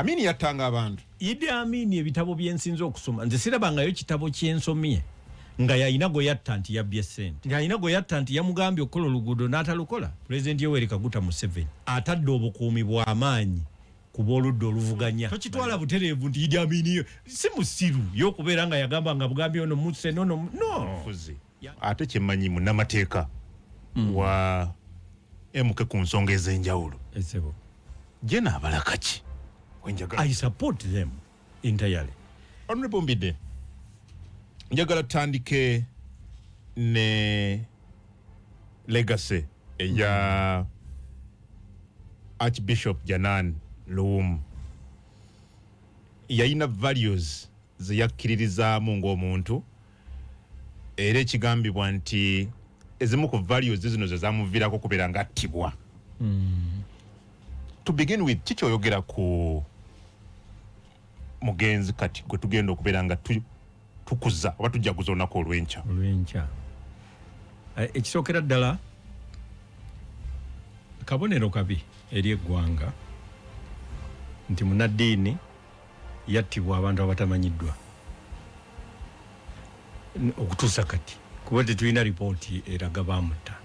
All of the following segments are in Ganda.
Amini yattanga abantu. Idi Amini ebitabo byensinza okusoma nze sirabangayo kitabo kyensomye nga yayina gwe yatta nti yabbye ssente yayina gwe yatta nti yamugambye okukola oluguudo n'atalukola. Pulezidenti Yoweri Kaguta Museveni atadde obukuumi bw'amaanyi ku b'oludda oluvuganya. Tokitwala butereevu nti Idi Amini si musiru y'okubeera nga yagamba nga bugambye ono musse no. Ate kyemmanyi munnamateeka wa MK ku nsonga ez'enjawulo. Esebo. Je n'abalaka ki? I support them entirely. Honorable Mbiide, njagala tutandike ne legacy ya Archbishop Janan Luwum. Yayina values ze yakkiririzaamu ng'omuntu era ekigambibwa nti ezimu ku values zino ze zaamuviirako kubeera ng'attibwa. To begin with, kiki oyogera ku mugenzi kati gwe tugenda okubeera nga tukuza oba tujaguza olunaku olw'enkya? Ekisookera ddala kabonero kabi eri eggwanga nti munnaddiini yattibwa abantu abatamanyiddwa okutuusa kati kuba tetulina ripooti eraga baamutta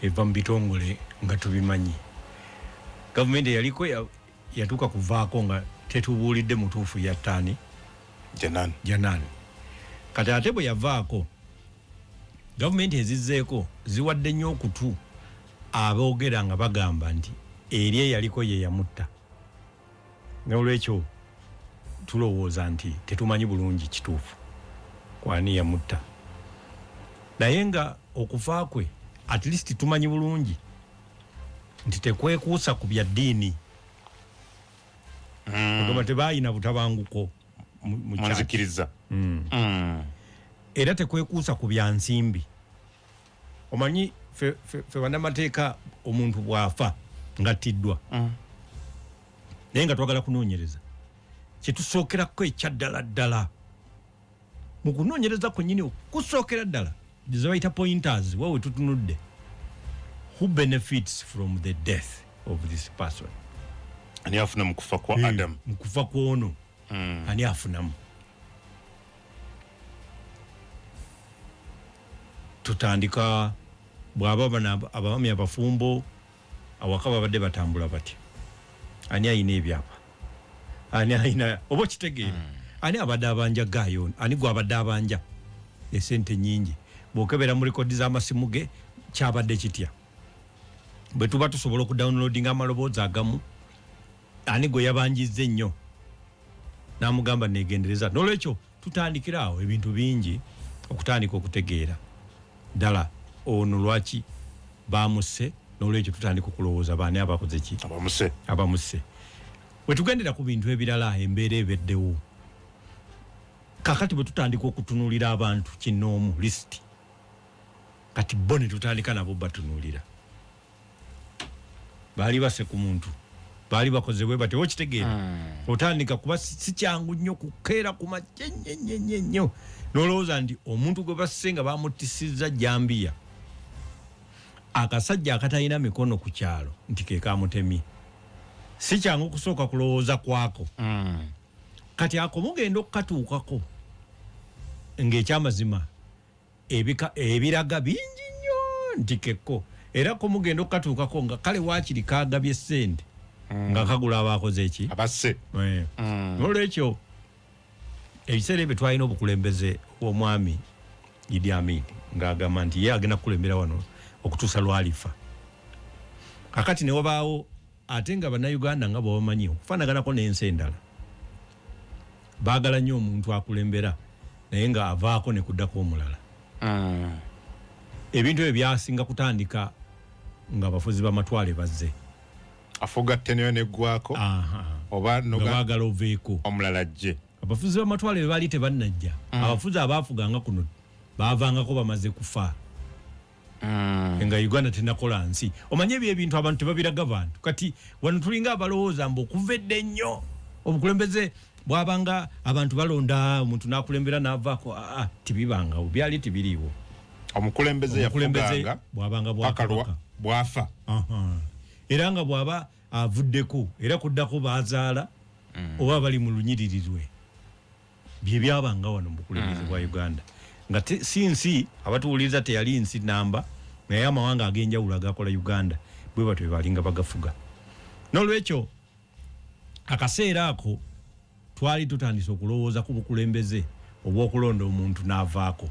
eva mu bitongole nga tubimanyi. Gavumenti yaliko yatuuka kuvaako nga tetubuulidde mutuufu yattaani Janan. Kati ate bwe yavaako gavumenti ezizzeeko ziwadde nnyo okutu aboogera nga bagamba nti eri eyaliko ye yamutta. N'olwekyo tulowooza nti tetumanyi bulungi kituufu kwani yamutta, naye nga okufa kwe at least tumanyi bulungi nti tekwekuusa ku bya ddiini. Ogamba tebaayina butabanguko munzikiriza. Era tekwekuusa ku bya nsimbi. Omanyi fe bannamateeka omuntu bw'afa ng'attiddwa naye nga twagala kunoonyereza kyetusookerako ekyaddala ddala mu kunoonyereza kwennyini okusookera ddala ze bayita pointers wawe tutunudde. Who benefits from the death of this person? Ani afuna mu kufa kwa Adam? Mu kufa kw'ono ani afunamu? Tutandika bw'aba abaami abafumbo awaka babadde batambula batya. Ani ayina ebyapa? Ani ayina oba kitegeera? Ani abadde abanja gaayo? Ani gwe abadde abanja esente nnyingi? Bw'okebera mu rekodi z'amasimu ge kyabadde kitya? Bwe tuba tusobola okudownloadinga amaloboozi agamu ani gwe yabanjizza ennyo n'amugamba neegendereza. N'olwekyo tutandikira awo ebintu bingi okutandika okutegeera ddala ono lwaki baamusse. N'olwekyo tutandika okulowooza baani abakoze ki abamusse. Bwe tugendera ku bintu ebirala embeera ebeddewo kakati bwe tutandika okutunuulira abantu kinnoomu lisiti kati bo ne tutandika nabo batunuulira baali base ku muntu baali bakoze bwe batyo okitegeera otandika kuba si kyangu nnyo kukeera ku makye nnyo n'olowooza nti omuntu gwe basse nga bamuttisizza jambiya akasajja akatalina mikono ku kyalo nti ke kamutemye si kyangu kusooka kulowooza kwako kati ako mugenda okukatuukako ng'ekyamazima ebiraga bingi nnyo nti kekko era ko mugenda okukatuukako nga kale waakiri kaagabye ssente nga kagula abakoze eki abasse. N'olwekyo ebiseera ebyo twalina obukulembeze bw'omwami Idi Amin ng'agamba nti ye agenda kukulembera wano okutuusa lwalifa. Kakati ne wabaawo ate nga bannayuganda nga bwe bamanyi okufaanaganako n'ensi endala baagala nnyo omuntu akulembera naye nga avaako ne kuddako omulala. Ebintu ebyo byasinga kutandika nga abafuzi b'amatwale bazze afugatte neyo neggwako oba baagala oveeko omulala ajje. Abafuzi b'amatwale baali tebannajja. Abafuzi abaafuganga kuno baavangako bamaze kufa. Nga Uganda tenakola nsi. Omanye ebyo ebintu abantu tebabiraga bantu. Kati wano tulinga abalowooza mbu okuva edda nnyo obukulembeze bwabanga abantu balonda omuntu n'akulembera n'avaako tibibanga byali tibiriiwo. Omukulembeze yafuganga bwabanga bwafa. Era nga bwaba avuddeko era kuddako bazaala oba bali mu lunyiririrwe bye byabanga wano mu bukulembeze bwa Uganda nga si nsi abatuwuliriza teyali nsi namba naye amawanga ag'enjawulo agakola Uganda bwe batyo balinga bagafuga n'olwekyo akaseera ako twali tutandise okulowooza ku bukulembeze obw'okulonda omuntu n'avaako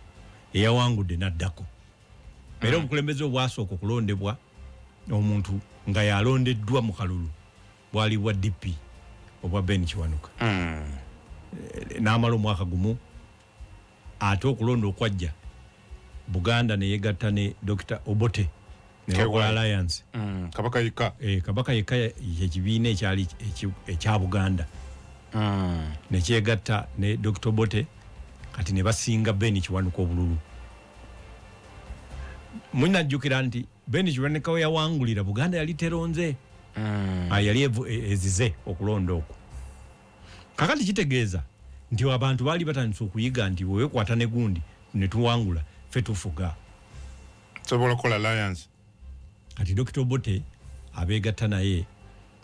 eyawangudde n'addako era obukulembeze obwasooka okulondebwa omuntu nga yalondeddwa mu kalulu bwali bwa DP obwa Ben Kiwanuka n'amala omwaka gumu ate okulonda okwajja Buganda ne yegatta ne Dr. Obote ne bakola alliance kabaka yekka yekibiina ekyali ekya Buganda ne kyegatta ne Dr. Obote kati ne basinga Ben Kiwanuka obululu munajjukira nti Ben Kiwanuka we yawangulira Buganda yali teronze yali ezize okulonda okwo kakati kitegeeza nti abantu baali batandise okuyiga nti wewe kwata ne gundi ne tuwangula ffe tufuga sobola kola alliance kati Dr. Obote abeegatta naye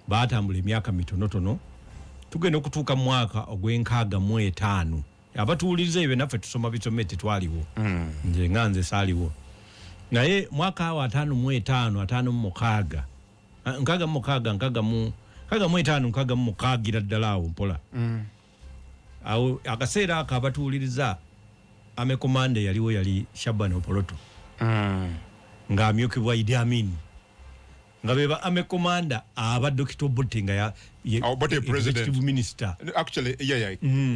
baatambula emyaka mitonotono tugenda okutuuka mu mwaka ogw'enkaaga-mu-etaano abatuwuliriza ebyo naffe tusoma bisome tetwaliwo nze nganze saaliwo naye mwaka wa 5 mu mukaagira ddala awo mpola awo akaseera ako abatuwuliriza amekomanda yaliwo yali Shaban Opoloto ng'amyukibwa Idi Amin nga beba amekomanda aba Dr. Obote nga Obote executive minister actually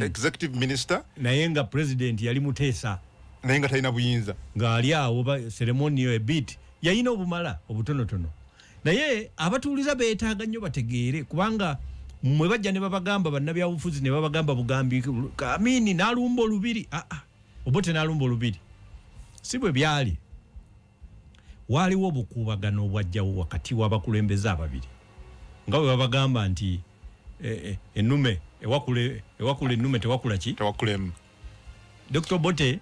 executive minister naye nga president yali Muteesa naye nga talina buyinza ng'ali awo ceremonial ebit yayina obumala obutonotono naye abatuuliza beetaaga nnyo bategeere kubanga mwe bajja ne babagamba bannabyabufuzi ne babagamba bugambi Amini n'alumba olubiri Obote n'alumba olubiri si bwe byali waaliwo obukuubagano obwajjawo wakati w'abakulembeze ababiri nga bwe babagamba nti ennume ewakula ennume tewakula ki tewakulemu Dr. Obote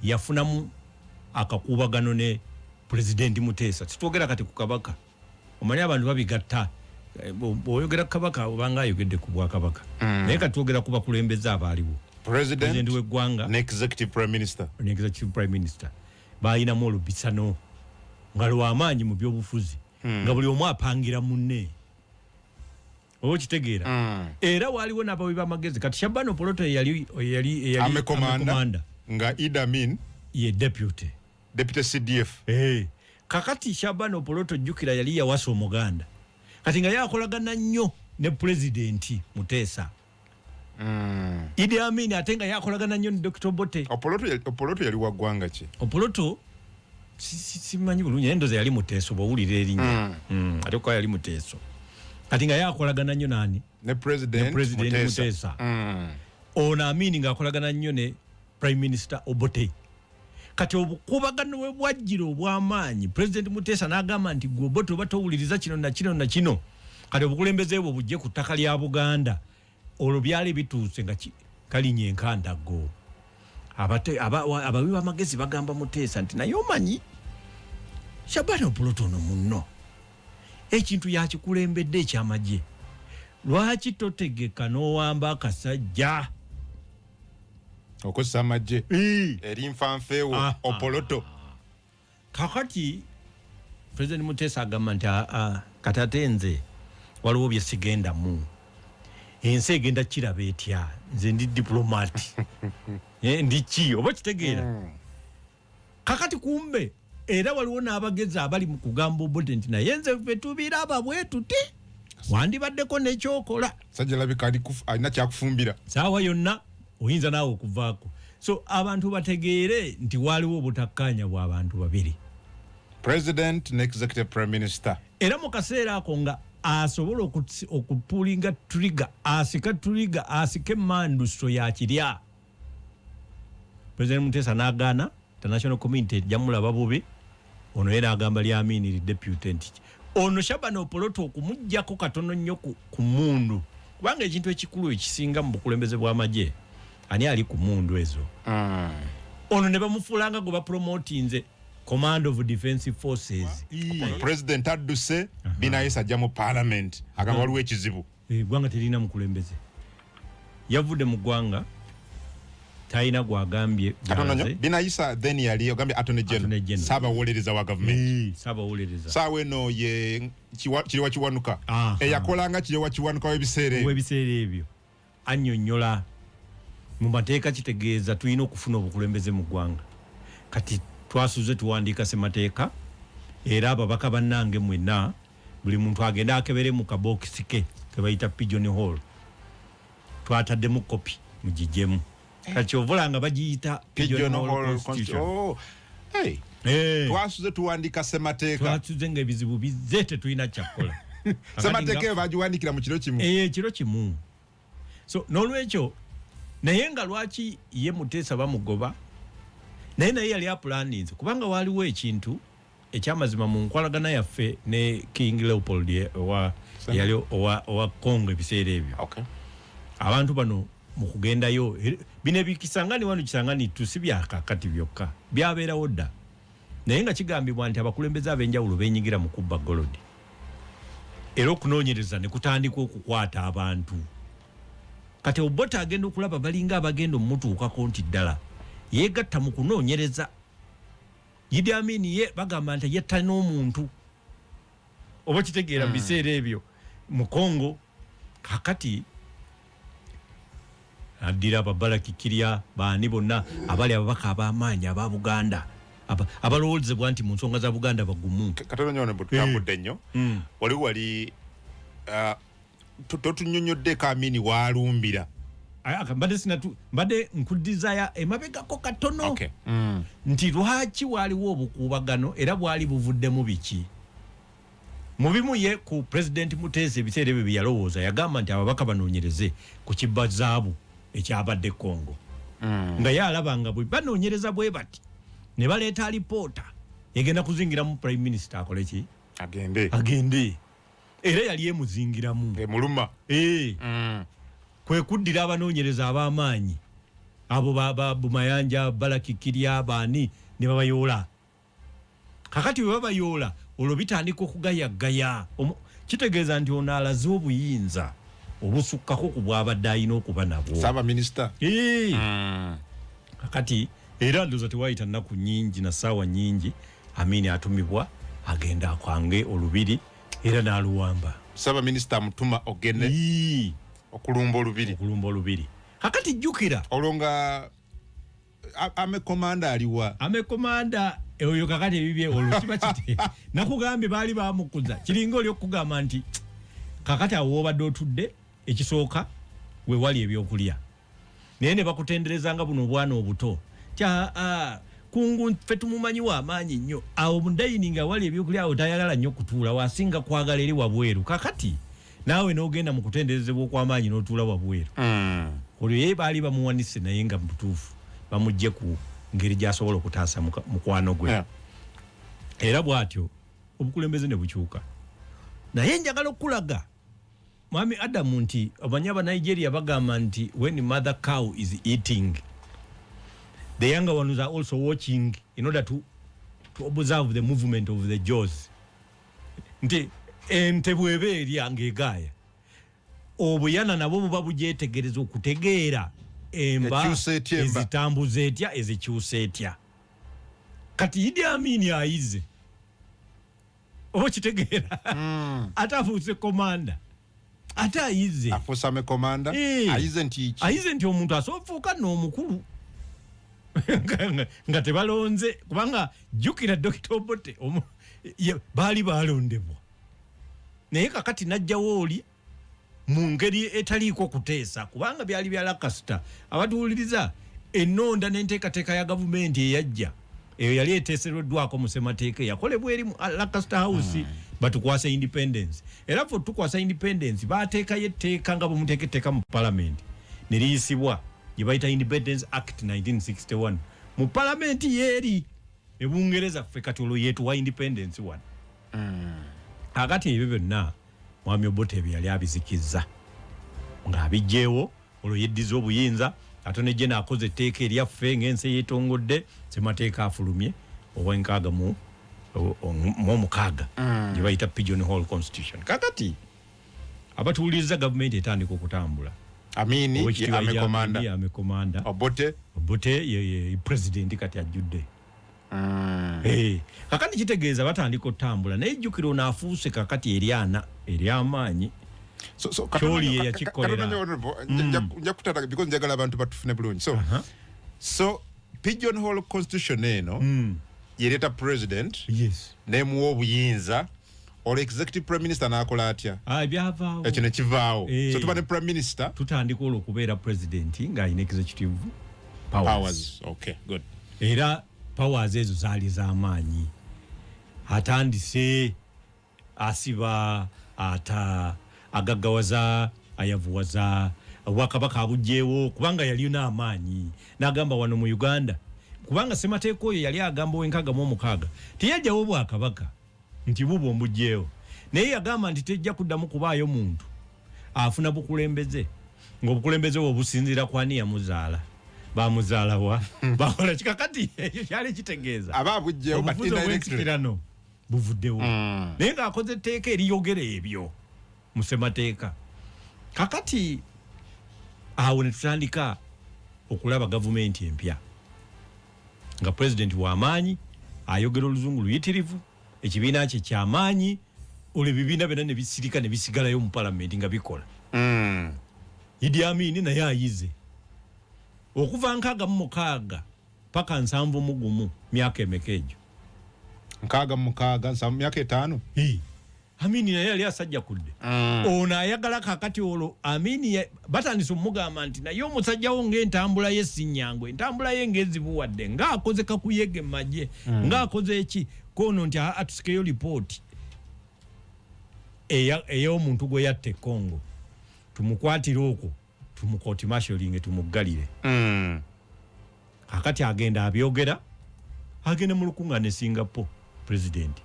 yafunamu akakuubagano ne President Muteesa tutwogera kati ku kabaka omanyi abantu babigatta oyogera ku kabaka obanga ayogedde ku bwakabaka naye katwogera ku bakulembeze abaaliwo President w'eggwanga ne executive prime minister bayinamu olubisano nga lw'amaanyi mu byobufuzi nga buli omu apangira munne oba kitegeera era waaliwo n'abawi b'amagezi kati Shaban Opoloto yali amekomanda nga Idi Amin ye deputy CDF kakati Shaban Opoloto jjukira yali yawasa Omuganda kati nga yakolagana nnyo ne president Muteesa Idi Amin ate nga yakolagana nnyo ne Dr. Obote Opoloto yali wa ggwanga ki Opoloto simanyi bulungi endoza yali Muteeso bw'owulira erinnya ate ko yali Muteeso kati nga yakolagana nnyo nani ne president Muteesa ono Amin nga akolagana nnyo ne prime minister Obote kati obukubagano bwe bwajjira obw'amaanyi president Muteesa n'agamba nti gwe Obote oba towuliriza kino na kino na kino kati obukulembeze bwo bujje ku ttaka lya Buganda olwo byali bituuse nga kalinnya enkandago abawi b'amagezi bagamba Muteesa nti naye omanyi Shaban Opoloto ono munno ekintu yakikulembedde ekyamagye lwaki totegeka n'owamba akasajja okozesa amagye eri nfanfeewo Opoloto kakati President Muteesa agamba nti katate nze waliwo bye sigendamu ensi egenda kiraba etya nze ndi diplomat ndi ki oba kitegeera kakati kumbe era waliwo n'abagezi abali mu kugamba Obote nti naye nze ffe tubiraba bwe tuti wandibaddeko n'ekyokola sajja labika alina kyakufumbira saawa yonna oyinza naawe okuvaako so abantu bategeere nti waaliwo obutakkaanya bw'abantu babiri president ne executive prime minister era mu kaseera ako nga asobola okupulinga trigger asike manduso yakirya President Muteesa n'agaana international community jamulaba bubi ono era agamba lya Amin deputy nti ono Shaban Opoloto okumujjako katono nnyo ku mundu kubanga ekintu ekikulu ekisinga mu bukulembeze bw'amagye ani ali ku mundu ezo ono ne bamufuulanga gwe bapromotinze Command of Defense Forces. President adduse binayisa ajja mu parliament agamba waliwo ekizibu. Gwanga terina mukulembeze. Yavudde mu gwanga taina gwagambye binayisa then yali ogambye Attorney General saba wolereza wa government. Saba wolereza. Sawe no ye kiriwa kiwanuka. Eyakolanga kiriwa kiwanuka webiseera ebyo. Annyonnyola mu mateeka kitegeeza tulina okufuna obukulembeze mu ggwanga. Kati twasuze tuwandiika ssemateeka era ababaka bannange mwenna buli muntu agenda akebere mu kabokisi ke bayita pigeon hole. Twataddemu kopi mugijjemu. Kati ovulanga bagiyita pigeon hole constitution. Twasuze tuwandiika ssemateeka. Twasuze ng'ebizibu bizze tetulina kyakukola. Ssemateeka bagiwandiikira mu kiro kimu. Kiro kimu. So n'olwekyo naye nga lwaki ye Muteesa bamugoba naye yali apulaninze kubanga waliwo ekintu ekyamazima mu nkwalagana yaffe ne King Leopold yali owa Congo ebiseera ebyo. Abantu bano mu kugendayo bino ebikisangani wano kisangani tusibyakakati byokka byabeerawo dda naye nga kigambibwa nti abakulembeze ab'enjawulo beenyigira mu kubba golodi era okunoonyereza ne kutandika okukwata abantu. Kati Obote agenda okulaba balinga abagenda omutuukako nti ddala yeegatta mu kunoonyereza. Idi Amin ye bagamba nti yetta n'omuntu oba kitegeera mu biseera ebyo mu Congo. Kakati addira ababalakikirya baani bonna abali ababaka ab'amaanyi aba Buganda abalowoozebwa nti mu nsonga za Buganda bagumu. Katono nyo ne butambudde nnyo wali totunyonyodde Kamini walumbira. Mbadde nkudizaya emabegako katono. Nti lwaki waliwo obukuubagano era bwali buvuddemu biki. Mu bimu ye ku President Muteesa ebiseera ebyo byalowooza yagamba nti ababaka banoonyereze ku kibba zaabu ekyabadde Congo. Nga ye alaba nga bwe banoonyereza bwe bati ne baleeta alipoota egenda kuzingira mu Prime Minister akole ki? Agende. Era yali emuzingiramu. Muluma. Kwe kuddira abanoonyereza ab'amaanyi abo Bumayanja balakikirya baani ne babayoola. Kakati bwe babayoola olwo bitandika okugayagaya. Kitegeeza nti ono alaze obuyinza obusukkako ku bw'abadde alina okuba nabwo. Saba Minister. Kakati era ndowooza tewaayita nnaku nnyingi na ssaawa nnyingi Amini atumibwa agenda akwange olubiri era n'aluwamba. Saba Minister mutuma ogende okulumba olubiri. Kakati jjukira olonga ame komanda aliwa. Ame komanda oyo kakati ebibye olukiba kiti nakugambye baali bamukuza kiringa oli okugamba nti kakati awo obadde otudde ekisooka we wali ebyokulya naye ne bakutenderezanga buno obwana obuto kungu ffe tumumanyiwa amaanyi nnyo awo mudayininga wali ebyokulya awo tayagala nnyo kutuula wasinga kwagala eri wabweru. Kakati naawe n'ogenda mu kutenderezebwa okw'amaanyi n'otuula wabweru. Olwo ye baali bamuwanise naye nga mutuufu bamugye ku ngeri gy'asobola okutaasa mukwano gwe. Era bw'atyo obukulembeze ne bukyuka. Naye njagala okulaga Mwami Adamu nti omanyi Nigeria bagamba nti when mother cow is eating the younger ones are also watching in order to observe the movement of the jaws. Nti ente bw'eba erya ng'egaaya obuyana nabo buba bugyetegereza okutegeera emba ezitambuza etya ezikyusa etya. Kati Idi Amin ayize oba kitegeera ate afuuse komanda ate ayize afuusame komanda ayize nti omuntu asofuuka n'omukulu nga tebalonze kubanga jjukira Dr. Obote baali balondebwa naye kakati najjawo oli mu ngeri etaliiko kuteesa kubanga byali bya lakasita abatuwuliriza ennonda n'enteekateeka ya gavumenti eyajja eyo yali eteesereddwako mu ssemateeka yakolebwa eri mu Lancaster House batukwasa independence era ffe tukwasa independence baateekayo etteeka nga bwe muteeka etteeka mu palamenti ne liyisibwa gye bayita Independence Act 1961 mu palamenti yeeri e Bungereza ffe kati olwo yeetuwa independence wano. Kakati ebyo byonna Mwami Obote bye yali abizikizza ng'abijjeewo olwo yeddiza obuyinza ate ne gye n'akoze etteeka eryaffe ng'ensi yeetongodde ssemateeka afulumye owenkaaga mu mukaaga gye bayita pigeonhole constitution. Kakati abatuuliriza gavumenti etandika okutambula. Amini amekomanda Obote ye president kati ajjudde. Kakati kitegeeza batandika otambula naye jjukira onaafuuse kakati eri amaanyi. Kyoli yakikolera. Nja kutata because njagala abantu batufune bulungi. So pigeonhole constitution eno yereeta president nemuwa obuyinza or executive prime minister n'akola atya? Byavaawo. Ekyo ne kivaawo. So tuba ne prime minister tutandika olw'okubeera president ng'alina executive powers. Okay, good. Era powers ezo zaali z'amaanyi. Atandise asiba agaggawaza ayavuwaza Obwakabaka abugyewo kubanga yali n'amaanyi n'agamba wano mu Uganda kubanga ssemateeka oyo yali agamba Owenkaaga mu omukaaga teyajjawo Obwakabaka nti bubwo mbugyewo naye yagamba nti tejja kuddamu kubaayo muntu afuna bukulembeze ng'obukulembeze obwo businziira ku ani yamuzaala bamuzaala wa bakola kikakati kyali kitegeeza ababugyewo batindaekirano buvuddewo naye ng'akoze etteeka eriyogera ebyo mu ssemateeka kakati awo ne tutandika okulaba gavumenti empya nga president w'amaanyi ayogera oluzungu luyitirivu ekibiina kye ky'amaanyi olwo ebibiina byonna ne bisirika ne bisigalayo mu palamenti nga bikola. Idi Amin naye ayize okuva 66 paka 71 myaka emeka egyo 66 myaka 5. Amini naye yali asajja kudde. Ono ayagala kakati olwo Amini batandise omugamba nti naye omusajjawo ng'entambula ye sinyangwe entambula ye ng'ezibuwadde ng'akoze kakuyege majje ng'akoze eki kono nti atusikeyo lipooti ey'omuntu gwe yatta Congo tumukwatire okwo tumukooti masholinge tumuggalire. Kakati agenda abyogera agenda mu lukungaana e Singapore president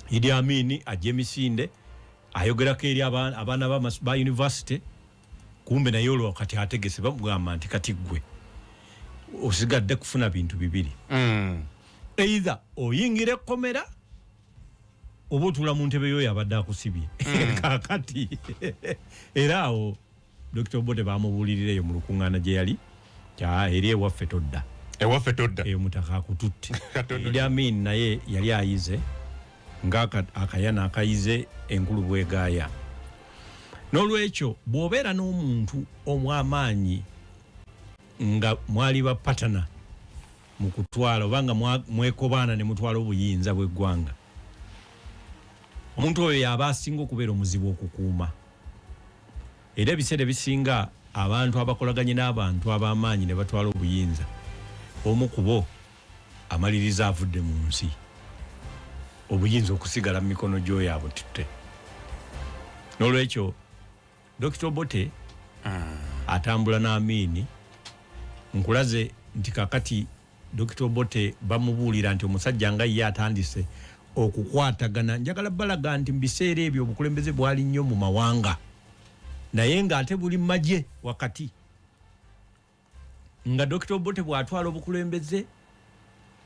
Idi Amin ajja emisinde ayogerako eri abaana ba university kumbe naye olwo kati ategese bamugamba nti kati ggwe osigadde kufuna bintu bibiri. Either oyingira ekkomera oba otuula mu ntebe y'oyo abadde akusibye. Kakati era awo Dr. Obote bamubuulirireyo mu lukuŋŋaana gye yali eri ewaffe todda eyo mutaka akututte. Idi Amin naye yali ayize ng'akayana akayize enkulu bwegaaya. N'olwekyo bw'obeera n'omuntu omw'amaanyi nga mwali bapatana mu kutwala oba nga mwekobaana ne mutwala obuyinza bw'eggwanga, omuntu oyo yaba asinga okubeera omuzibu okukuuma. Era ebiseera ebisinga abantu abakolaganye n'abantu ab'amaanyi ne batwala obuyinza, omu ku bo amaliriza avudde mu nsi, obuyinza okusigala mu mikono gy'oyo abututte. N'olwekyo Dr. Obote atambula n'Amin. Nkulaze nti kakati Dr. Obote bamubuulira nti omusajja nga ye atandise okukwatagana. Njagala balaga nti mu biseera ebyo obukulembeze bwali nnyo mu mawanga naye ng'ate buli magye wakati. Nga Dr. Obote bw'atwala obukulembeze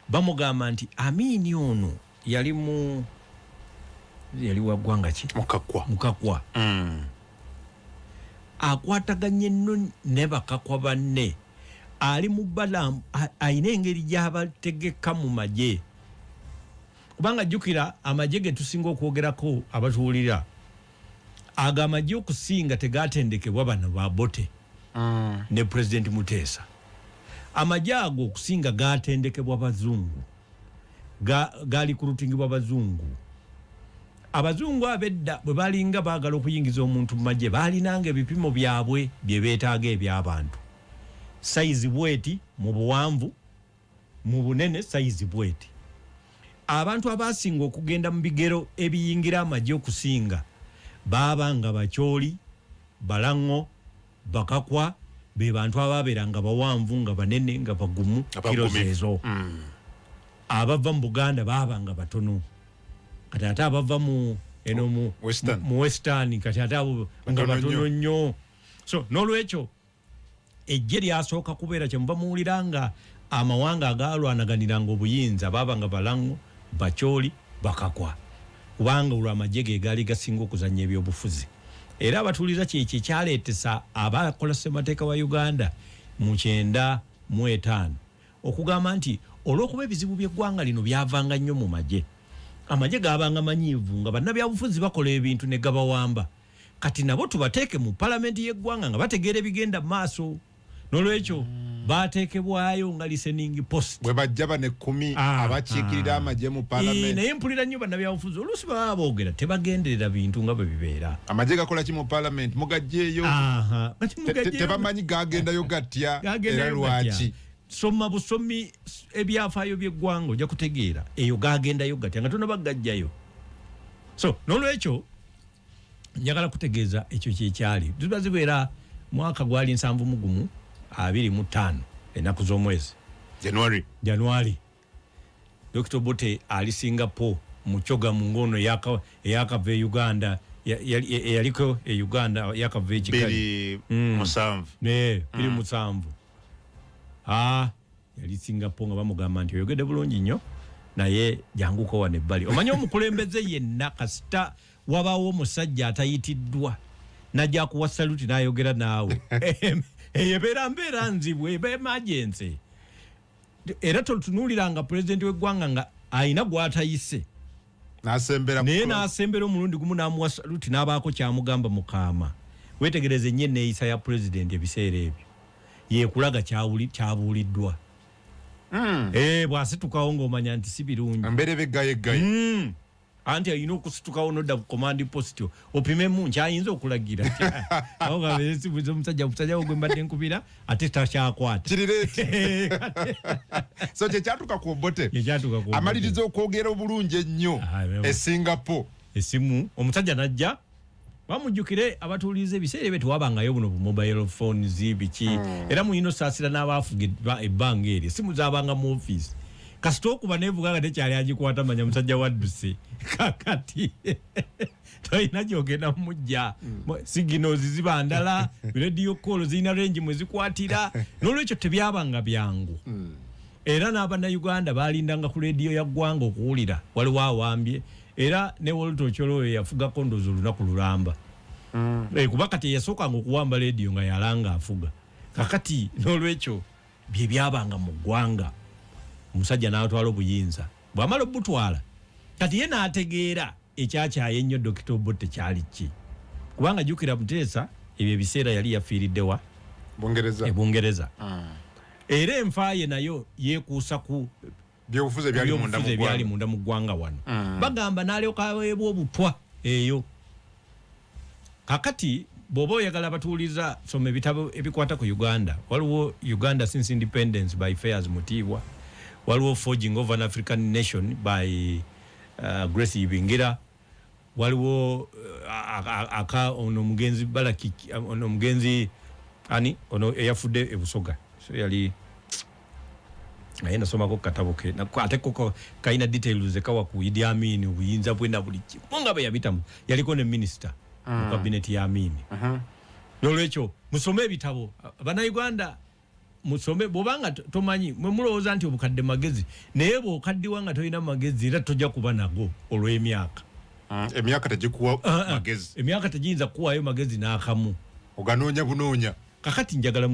bamugamba nti Amin ono yali wa ggwanga ki? Mukakwa. Akwataganye nno ne bakakwa banne. Ali mu balamu ayina engeri gy'abategeka mu magye. Kubanga jjukira amagye ge tusinga okwogerako abatuwulira, aga amagye okusinga tegaatendekebwa bano ba Bote ne President Muteesa. Amagye ago okusinga gaatendekebwa bazungu, gaali kurutingibwa bazungu. Abazungu abedda bwe balinga baagala okuyingiza omuntu mu magye baalinanga ebipimo byabwe bye beetaaga eby'abantu. Sayizi bweti mu buwanvu, mu bunene sayizi bweti. Abantu abasinga okugenda mu bigero ebiyingira amagye okusinga baabanga Bakyoli, Balango, Bakakwa, be bantu ababeeranga bawanvu nga banene nga bagumu kiro ezo. Abava mu Buganda baabanga batono. Kati ate abava mu Western kati ate abo nga batono nnyo. So n'olwekyo ejje lyasooka kubeera kye muba muwulira nga amawanga agalwanaganiranga obuyinza babanga Balango Bacholi Bakakwa kubanga olwo amagye ge gaali gasinga okuzannya ebyobufuzi era abatuuliza kyekyo kyaleetesa abakola ssemateeka wa Uganda mu 1995 okugamba nti olw'okuba ebizibu by'eggwanga lino byavanga nnyo mu magye amagye gaabanga manyiivu nga bannabyabufuzi bakola ebintu ne gabawamba kati nabo tubateeke mu palamenti y'eggwanga nga bategeera ebigenda mu maaso n'olwekyo bateekebwayo nga listening post bwe bajja bane 10 abakiikirira amagye mu palamenti naye mpulira nnyo bannabyabufuzi oluusi baba boogera tebagenderera bintu nga bwe bibeera amagye gakola ki mu palamenti mugajjeeyo tebamanyi gagendayo gatya era lwaki soma busomi ebyafaayo by'eggwanga ojja kutegeera eyo gagendayo gatya nga tonna bagajjayo so n'olwekyo njagala kutegeeza ekyo kyekyali ziba zibeera mwaka gwali 7/25 ennaku z'omwezi January Dr. Bote ali Singapore mu kyoga mu ngono eyakava e Uganda yaliko e Uganda yakava e Kigali 2/7 yali Singapore nga bamugamba nti oyogedde bulungi nnyo naye janguko wane ebbali omanyi omukulembeze yenna kasita wabaawo omusajja atayitiddwa najja kuwa saluti n'ayogera naawe eyebeera mbeera nzibwe eba emergency era totunuuliranga pulezidenti w'eggwanga nga ayina gw'atayise naye n'asembera omulundi gumu n'amuwa saluti n'abaako kyamugamba Mukama wetegereze nnyo enneeyisa ya pulezidenti ebiseera ebyo yekulaga kyabuuliddwa bw'asitukawo ng'omanya nti si birungi mberebegayegaye anti ayina okusitukawo nodda ku command post opimemu nkyayinza okulagira awo gabeesibuza omusajja wo gwe mbadde nkubira ate takyakwata kirireeti so kyekyatuka ku Bote amaliriza okwogera obulungi ennyo e Singapore esimu omusajja najja bamujjukire abatuuliza ebiseera ebyo tewabangayo buno bu mobile phones biki era muyina osaasira n'abaafuga ebbanga eryo simu zaabanga mu office kasita okuba nevuga nga tekyali agikwata manya musajja wadduse kakati toyina gyogenda mujja signals ziba ndala radio call zirina range mwe zikwatira n'olwekyo tebyabanga byangu era n'abannayuganda balindanga ku radio ya ggwanga okuwulira waliwo awambye era ne Walter Cholo yafugako ndozo lunaku lulamba kuba kati yasookanga okuwamba radio nga yalanga afuga kakati n'olwekyo bye byabanga mu ggwanga omusajja n'atwala obuyinza bw'amala obutwala kati ye n'ategeera ekyakyaye ennyo Dr. Bote kyali ki kubanga jjukira Muteesa ebyo ebiseera yali yafiiriddewa Bungereza era enfa ye nayo yeekuusa ku byobufuzi ebyali munda mu ggwanga wano bagamba n'alyoka aweebwa obutwa eyo kakati bw'oba oyagala abatuuliza soma ebitabo ebikwata ku Uganda waliwo Uganda since independence by Fairs Mutiibwa waliwo Forging of an African Nation by Grace Ibingira waliwo ono mugenzi Balaki ono mugenzi ani ono eyafudde ebusoga so yali ayenda somako katabo ke ate koko kaina details ekawa ku Idi Amin obuyinza bwena buli kimunga be yabitamu yaliko ne minister mu cabinet ya Amin n'olwekyo musome ebitabo bannayuganda musome bobanga tomanyi mwe mulowooza nti obukadde magezi naye bw'okaddiwa nga tolina magezi era tojja kuba nago olw'emyaka emyaka tegikuwa magezi emyaka tegiyinza kuwaayo magezi n'akamu oganoonya bunoonya kakati njagala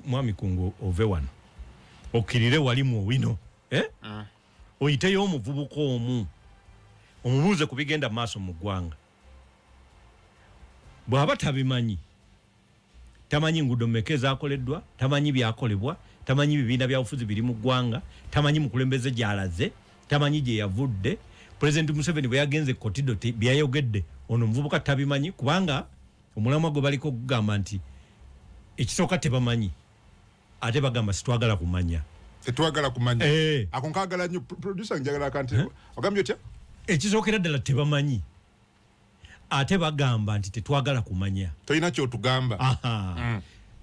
mwami Kungu ove wano okkirire wali mu owino oyiteyo omuvubuka omu omubuuze ku bigenda maaso mu ggwanga bw'aba tabimanyi tamanyi ngudo mmeka ezaakoleddwa tamanyi byakolebwa tamanyi bibiina byabufuzi biri mu ggwanga tamanyi mukulembeze gy'alaze tamanyi gye yavudde President Museveni bwe yagenze kotido byayogedde ono omuvubuka tabimanyi kubanga omulamwa gwe baliko okugamba nti ekisooka tebamanyi ate bagamba situwagala kumanya ako nkagala nnyo producer njagala akanti ogambye otya ekisookera ddala tebamanyi ate bagamba nti tetwagala kumanya tolina kyotugamba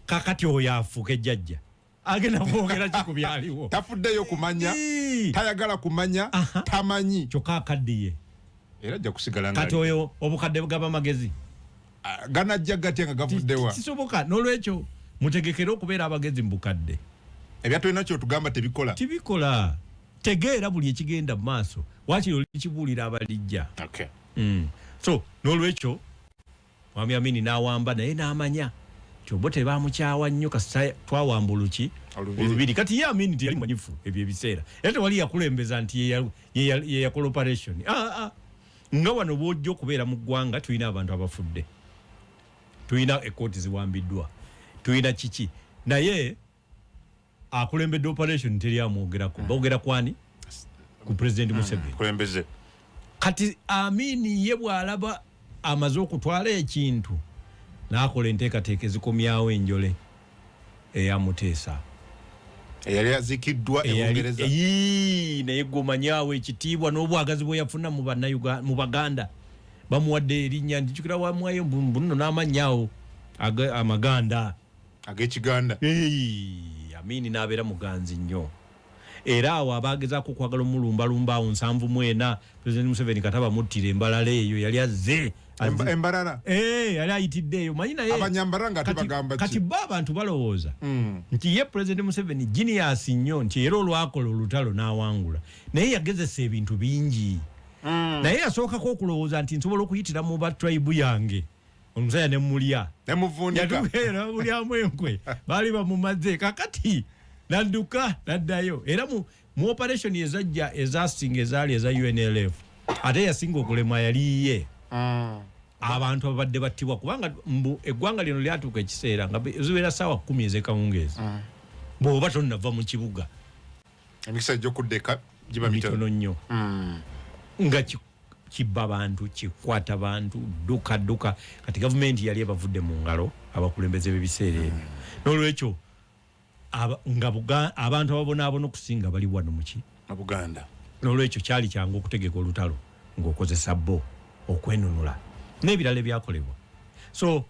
kakati oyo afuuka ejjajja agenda kwogera ki ku byaliwo tafuddeyo kumanya tayagala kumanya tamanyi kyokka akaddiye era ajja kusigala kati oyo obukadde bugaba magezi ganajja gatya nga gavuddewa kisoboka n'olwekyo mutegekere okubeera abagezi mu bukadde ebyatolina kyotugamba tebikola tegeera buli ekigenda mu maaso waakiri olikibuulira abalijja. So n'olwekyo Mwami Amini n'awamba naye n'amanya kyobo tebamukyawa nnyo kasita twawamba olubiri kati ye Amini teyali manyifu ebyo ebiseera era tewali yakulembeza nti ye yakola operation nga wano bw'ojja okubeera mu ggwanga tulina abantu abafudde, tulina ekkooti ziwambiddwa, tulina kiki, naye akulembedde operation teri amwogerako. Boogera kwani? Ku President Museveni. Kulembeze. Kati Amini ye bw'alaba amaze okutwala ekintu n'akola enteekateeka ezikomyawo enjole eyamuteesa. Eyali azikiddwa e Bungereza. Naye gwomanyawo ekitiibwa n'obwagazi bwe yafuna mu Baganda. Bamuwadde erinnya njukira wamwayo buno n'amanyaawo amaganda. Ag'Ekiganda. Amini n'abeera muganzi nnyo. Era awo abagezaako okwagala omulumbalumba awo 74 President Museveni kataba muttira embalala eyo yali azze. Embalala? Yali ayitidde eyo. Manyi naye abanyambala nga tebagamba kati abantu balowooza nti ye President Museveni genius nnyo nti era olwakola olutalo n'awangula. Naye yagezesa ebintu bingi. Naye yasookako okulowooza nti nsobola okuyitira mu ba tribe yange. Omusaya ne mulya. Ne muvundika. Yatubeera mulyamu enkwe. Baali bamumaze kakati. Nadduka naddayo era mu operation ezajja ezasinga ezaali eza UNLF ate yasinga okulema yali ye abantu abadde battibwa kubanga eggwanga lino lyatuuka ekiseera nga zibeera ssaawa 10 ez'ekawungeezi bw'oba tonnava mu kibuga emikisa gy'okuddeka giba mitono nnyo nga kibba bantu kikwata bantu dduka kati gavumenti yali ebavudde mu ngalo abakulembeze b'ebiseera ebyo n'olwekyo abantu ababonaabona okusinga bali wano muki mu Buganda. N'olwekyo kyali kyangu okutegeka olutalo ng'okozesa bo okwenunula n'ebirala ebyakolebwa. So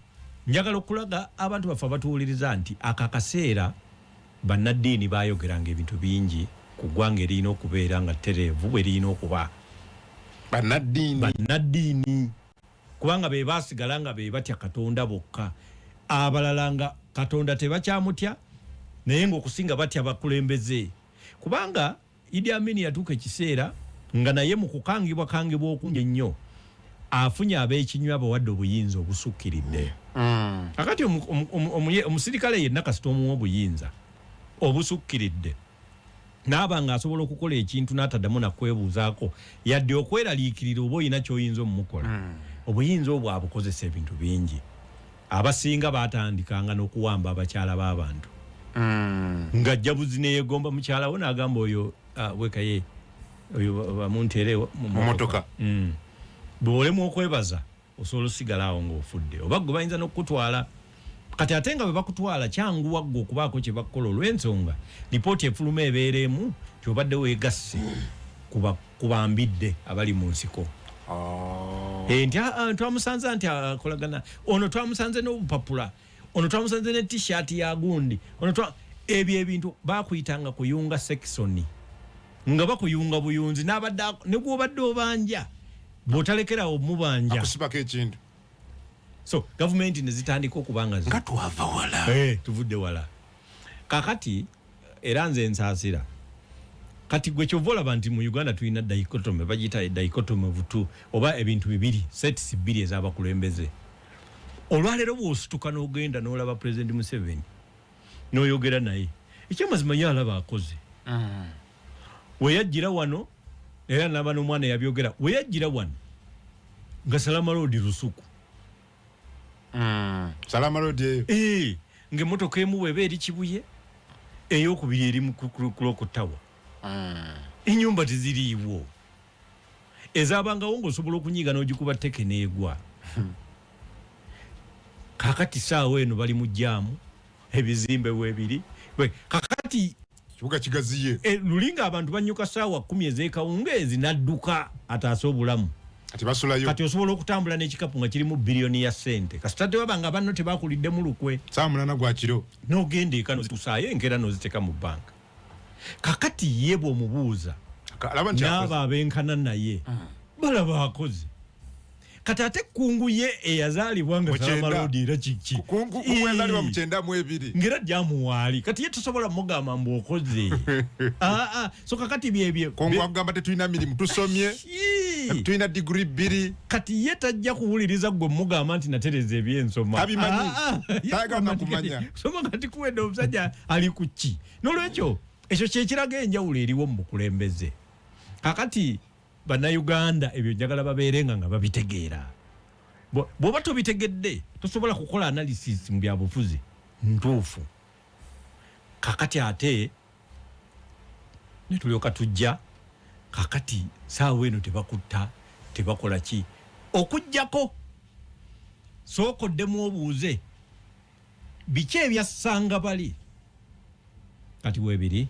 njagala okulaga abantu baffe abatuwuliriza nti akaseera bannaddiini baayogeranga ebintu bingi ku ggwanga erina okubeera nga ttereevu bwe lirina okuba. Bannaddiini kubanga be baasigala nga be batya Katonda bokka, abalala nga Katonda tebakyamutya naye ng'okusinga batya bakulembeze. Kubanga Idi Amini yatuuka ekiseera nga naye mu kukangibwa okungi ennyo afunye ab'ekinywa abawadde obuyinza obusukkiridde. Akati omusirikale yenna kasita omuwa obuyinza obusukkiridde n'aba ng'asobola okukola ekintu n'ataddamu nakwebuuzaako yadde okweraliikirira oba olina ky'oyinza omumukola. Obuyinza obwo abukozesa ebintu bingi. Abasinga baatandikanga n'okuwamba abakyala b'abantu. Nga jabuzi neegomba mukyala we n'agamba oyo wekaye oyo bamuntere mu motoka. Bw'olemu okwebaza osobola osigala awo ng'ofudde oba gwe bayinza n'okukutwala. Kati ate nga bwe bakutwala kyanguwa ggwe okubaako kye bakukola olw'ensonga lipooti efuluma ebeeremu ky'obadde weegasse ku Mbiide abali mu nsiko. Nti twamusanze nti akolagana ono twamusanze n'obupapula ono twamusanze ne t-shirt ya gundi ebyo ebintu bakuyitanga kuyunga seksoni nga bakuyunga buyunzi n'abadde ne gw'obadde obanja bw'otalekerawo mubanja akusibako ekintu. So gavumenti ne zitandika okubanga nga twava wala tuvudde wala kakati era nze nsaasira kati gwe kyova olaba nti mu Uganda tulina dichotomy bagiyita dichotomy butu oba ebintu bibiri sets bbiri ez'abakulembeze. Olwaleero bw'osituka n'ogenda n'olaba President Museveni n'oyogera naye ekyamazima ye alaba akoze. Weyajjira wano era naba n'omwana yabyogera weyajjira wano nga Salama Road lusuku. Salama Road eyo ng'emmotoka emu bw'eba eri Kibuye ey'okubiri eri mu Kulokotawa. Ennyumba teziriiwo ezaabangawo ng'osobola okunyiga n'ogikuba tteke n'egwa. Kakati saawa eno bali mu jjaamu ebizimbe weebiri kakati kibuga kigaziye lulinga abantu banyuka saawa 10 ez'ekawungeezi n'adduka ataase obulamu kati basulayo kati osobola okutambula n'ekikapu nga kirimu biliyoni ya ssente kasita tewaba nga banno tebakuliddemu lukwe saa 8 gwa kiro n'ogenda eka nozitusaayo enkeera n'oziteeka mu bbanka. Kakati ye bw'omubuuza n'abo abenkana naye balaba akoze kati ate kungu ye eyazaalibwa nga Salamalodi era kiki kungu yazaalibwa mu 92 ngera jamuwaali kati ye tusobola mugamba mbu okoze so kakati byebyo kungu agamba tetulina mirimu tusomye tulina degree 2 kati ye tajja kuwuliriza gwe mugamba nti natereza ebyensoma tabimanyi tayagala kumanya soma kati kuwedde omusajja ali ku ki n'olwekyo ekyo kyekiraga enjawulo eriwo mu bukulembeze kakati bannayuganda ebyo njagala babeerenga nga babitegeera bw'oba tobitegedde tosobola kukola analysis mu byabufuzi ntuufu kakati ate netulyoka tujja kakati saawa eno tebakutta tebakola ki okujjako sookoddemu obuuze biki ebyassanga bali kati weebiri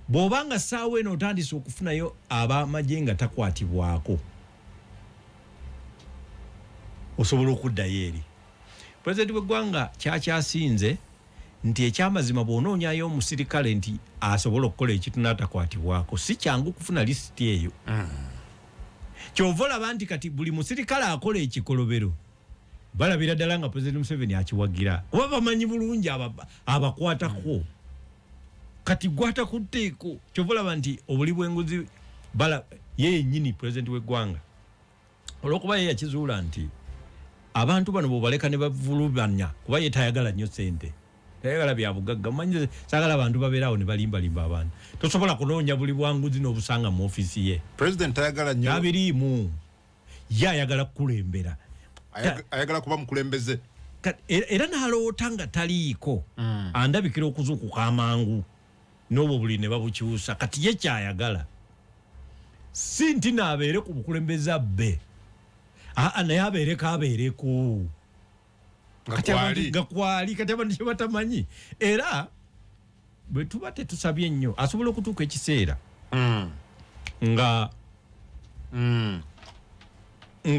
bw'obanga saawa eno otandise okufunayo ab'amagye nga takwatibwako osobola okuddayo eri pulezidenti w'eggwanga kyakyasinze nti ekyamazima bw'onoonyayo omusirikale nti asobola okukola ekitu n'atakwatibwako si kyangu kufuna lisiti eyo kyova olaba nti kati buli musirikale akola ekikolobero balabira ddala nga pulezidenti Museveni akiwagira oba bamanyi bulungi abakwatako kati gwata ku tteeko kyova olaba nti obuli bw'enguzi ye yennyini pulezidenti w'eggwanga olw'okuba ye yakizuula nti abantu bano bwebaleka ne bavulubanya kuba ye tayagala nnyo ssente tayagala bya bugagga manyi saagala abantu babeerawo ne balimbalimba abantu tosobola kunoonya buli bwanguzi n'obusanga mu ofiisi ye president tayagala nnyo abiriimu ye ayagala kukulembera ayagala kuba mukulembeze era n'aloota nga taliiko andabikira okuzuukuka amangu n'obwo buli ne babukyusa kati ye kyayagala si nti naabeere ku bukulembeze bbe naye abeereko gakwali kati abantu kye batamanyi era bwe tuba tetusabye nnyo asobola okutuuka ekiseera nga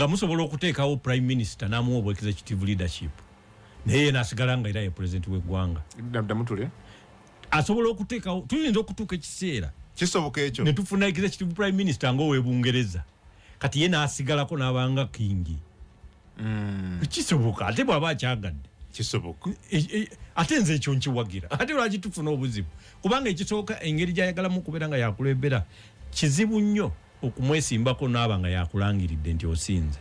musobola okuteekawo prime minister n'amuwa obwa executive leadership naye naasigala nga era ye pulezidenti w'eggwanga asobola okuteekawo tuyinza okutuuka ekiseera kisoboka ekyo ne tufuna executive prime minister ng'ow'ebungereza kati ye naasigalako n'abanga kingi kisoboka ate bw'aba akyagadde kisoboka ate nze ekyo nkiwagira ate lwaki tufuna obuzibu kubanga ekisooka engeri gy'ayagalamu okubeera nga yakulembera kizibu nnyo okumwesimbako n'aba nga yakulangiridde nti osinze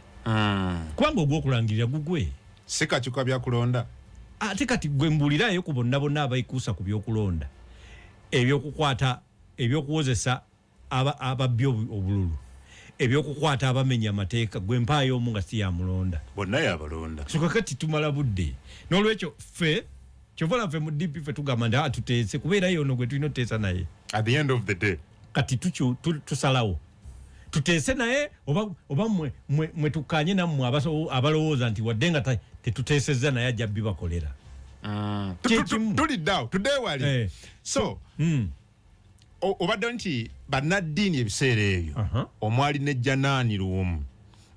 kubanga ogw'okulangirira gugwe si kakyuka byakulonda ate kati gwe mbuulirayo ku bonna bonna abayikuusa ku byokulonda ebyokukwata ebyokuwozesa ababbi obululu ebyokukwata abamenya amateeka gwe mpaayo omu nga si yamulonda bonna yabalonda so kakati tumala budde n'olwekyo ffe kyovala ffe mu DP ffe tugamba nti tuteese kubeera yono gwe tulina otuteesa naye at the end of the day kati tusalawo tuteese naye oba mwe tukanye nammwe abalowooza nti wadde nga tetuteesezza naye ajja bibakolera tuliddawo tuddeewali so obadde nti bannaddiini ebiseera ebyo omwali ne Janan Luwum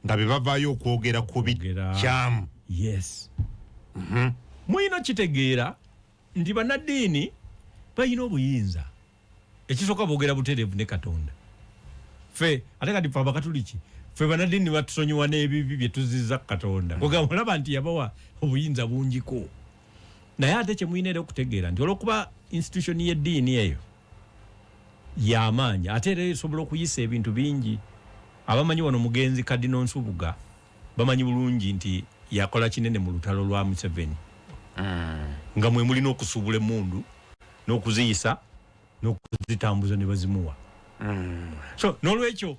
nga be bavaayo okwogera ku bikyamu yes muyina kitegeera nti bannaddiini bayina obuyinza ekisooka boogera butereevu ne Katonda ffe ate kati fe abakatuliki ffe bannaddiini batusonyiwa n'ebibi bye tuzizza Katonda kugamba olaba nti yabawa obuyinza bungiko naye ate kye muyina era okutegeera nti olw'okuba institution y'eddiini eyo y'amaanyi ate era esobola okuyisa ebintu bingi abamanyi wano mugenzi Kadino Nsubuga bamanyi bulungi nti yakola kinene mu lutalo lwa Museveni nga mwe mulina okusuubula emmundu n'okuziyisa n'okuzitambuza ne bazimuwa so n'olwekyo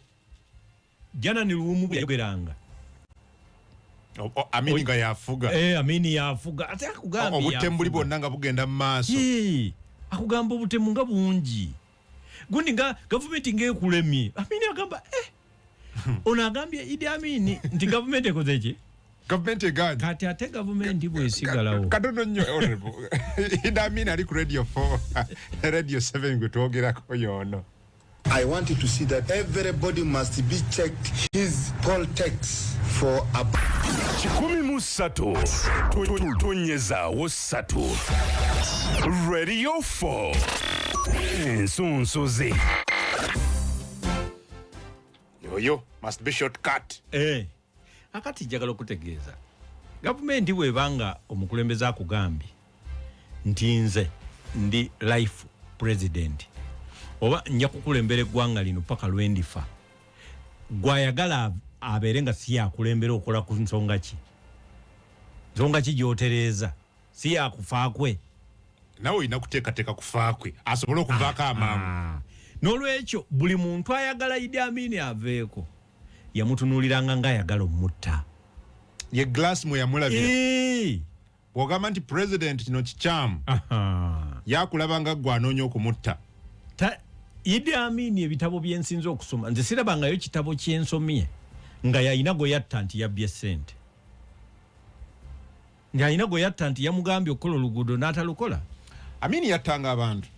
Janan Luwum yayogeranga Amini nga yafuga Amini yafuga ate akugambye obutembuli bwonna nga bugenda mu maaso akugamba obutemu nga bungi gundi nga gavumenti ng'ekulemye Amini agamba ono agambye Idi Amini nti gavumenti ekoze eki gavumenti eganye kati ate gavumenti bwesigalawo katono nnyo honorable Idi Amini ali ku radio 4 radio 7 gwe twogerako yono I want you to see that everybody must be checked his poll tax for a 13 tunyezaawo 3 radio 4 ensonsoze oyo must be shortcut. Akati njagala okutegeeza gavumenti bwebanga omukulembeze akugambye nti nze ndi life president oba nja kukulembera eggwanga lino paka lwendifa gwayagala abeere nga si yakulembera okola ku nsonga ki gy'otereeza si yakufaakwe nawe olina kuteekateeka kufaakwe asobole okuvaako amangu. N'olwekyo buli muntu ayagala Idi Amin aveeko yamutunuuliranga ng'ayagala omutta. Ye glass mwe yamulabira. Bw'ogamba nti president kino kikyamu yakulabanga gwanoonya okumutta. Idi Amin ebitabo bye nsinze okusoma nze sirabangayo kitabo kyensomye nga yalina gwe yatta nti yabbye ssente. Yalina gwe yatta nti yamugambye okukola oluguudo n'atalukola. Amin yattanga abantu.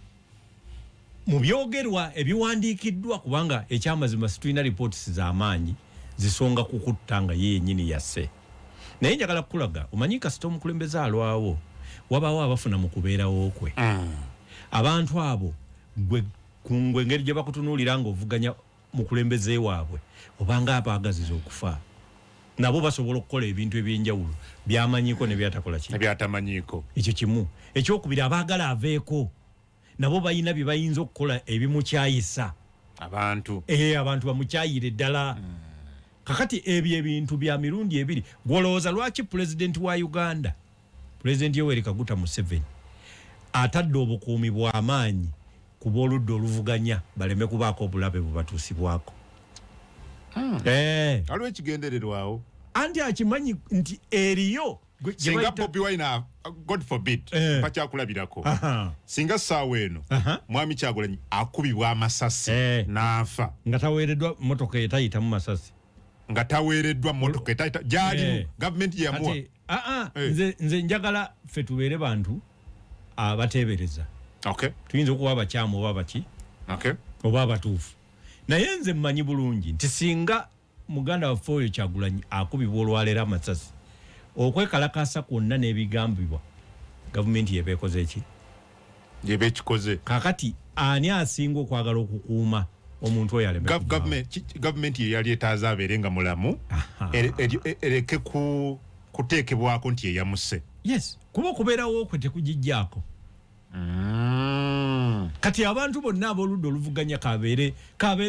Mu byogerwa ebiwandiikiddwa kubanga ekyamazima situlina reports z'amaanyi zisonga kukutta nga ye yennyini yasse. Naye njagala kukulaga omanyi kasita omukulembeze alwawo wabaawo abafuna mu kubeerawo kwe. Abantu abo gwe engeri gye bakutunuulira ng'ovuganya mukulembeze waabwe obanga abaagaziza okufa nabo basobola okukola ebintu eby'enjawulo byamanyiiko ne byatakola ki ebyatamanyiiko. Ekyo kimu. Ekyokubiri abaagala aveeko nabo bayina bye bayinza okukola ebimukyayisa abantu. Abantu bamukyayire ddala. Kakati ebyo ebintu bya mirundi ebiri gwolowooza lwaki pulezidenti wa Uganda pulezidenti Yoweri Kaguta Museveni atadde obukuumi bw'amaanyi ku b'oludda oluvuganya baleme kubaako obulabe bubatuusibwako. Waliwo ekigendererwawo. Anti akimanyi nti eriyo singa Bobi Wine God forbid pakyakulabirako singa ssaawa eno mwami Kyagulanyi akubibwa amasasi n'afa nga taweereddwa motoka etayita mu masasi nga taweereddwa motoka etayita gyalimu gavumenti yamuwa. Nze njagala ffe tubeere bantu abateebereza. Tuyinza okuba abakyamu oba baki oba abatuufu. Naye nze mmanyi bulungi nti singa muganda waffe oyo Kyagulanyi akubibwa olwaleero amasasi okwekalakaasa kwonna n'ebigambibwa gavumenti yebeekoze eki yeba ekikoze. Kakati ani asinga okwagala okukuuma omuntu oyo aleme gavumenti ye yali etaaza abeere nga mulamu ereke kuteekebwako nti yeyamusse. Yes, kuba okubeerawo kwe tekugijjaako. Kati abantu bonna ab'oludda oluvuganya kabeere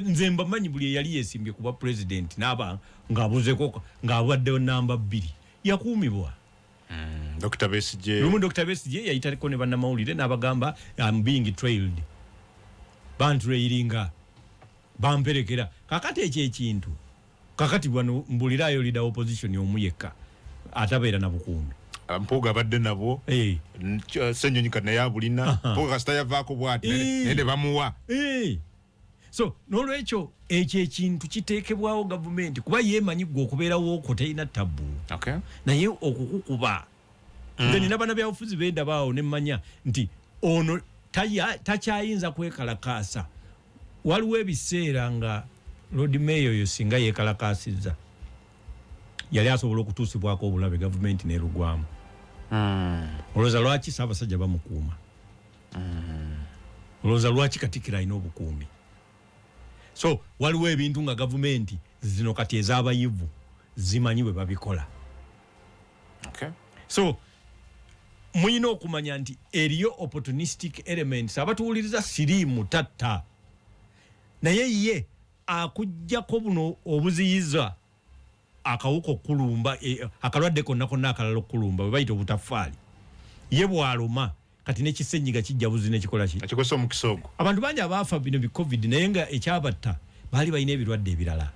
nze mbamanyi buli eyali yeesimbye kuba president n'aba ng'abuzeko ng'abaddewo namba 2 yakuumibwa. Dr. Besigye. Lumu Dr. Besigye yayitariko ne bannamawulire n'abagamba I'm being trailed. Bantrailinga bamperekera. Kakati ekyo ekintu kakati bwano mbulirayo leader opposition omuyekka atabeera na bukuumi. Mpuuga abadde nabwo Ssenyonyi naye abulina Mpuuga kasita yavaako bw'ati ne bamuwa. So n'olwekyo ekyo ekintu kiteekebwawo gavumenti kuba yeemanyi gwe okubeerawo okwo terina tabbu. Naye okukukuba nze nina bannabyabufuzi bendabaawo ne mmanya nti ono takyayinza kwekalakaasa. Waliwo ebiseera nga Lord Mayor oyo singa yeekalakaasizza yali asobola okutuusibwako obulabe gavumenti n'erugwamu. Olowooza lwaki Ssaabasajja bamukuuma? Olowooza lwaki Katikkiro alina obukuumi? So waliwo ebintu nga gavumenti zino kati ez'abayivu zimanyi bwe babikola. So muyina okumanya nti eriyo opportunistic elements abatuwuliriza siriimu tatta naye ye akujjako buno obuziyiza akawuka okulumba akalwadde konna konna akalala okulumba bwe bayita obutafaali ye bw'aluma kati n'ekisenyiga kijja buzi n'ekikola ki akikosa omukisa ogwo. Abantu bangi abaafa bino bi covid naye nga ekyabatta baali balina ebirwadde ebirala.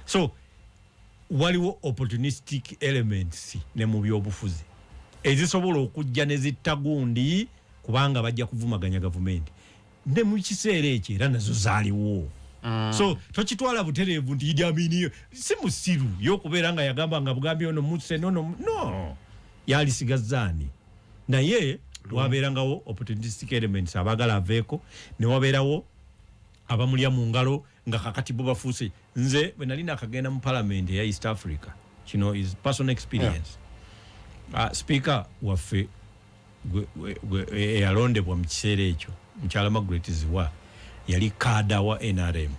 So waliwo opportunistic elements ne mu byobufuzi ezisobola okujja ne zitta gundi kubanga bajja kuvumaganya gavumenti ne mu kiseera ekyo era nazo zaaliwo. So tokitwala butereevu nti Idi Amin si musiru y'okubeera nga yagamba nga bugambi ono musse no yalisigazzaani naye wabeerangawo opportunistic elements abaagala aveeko ne wabeerawo abamulya mu ngalo nga kakati bo bafuuse. Nze bwe nali nakagenda mu parliament eya East Africa kino is personal experience. Speaker waffe eyalondebwa mu kiseera ekyo mukyala Margaret Ziwa yali kaada wa NRM.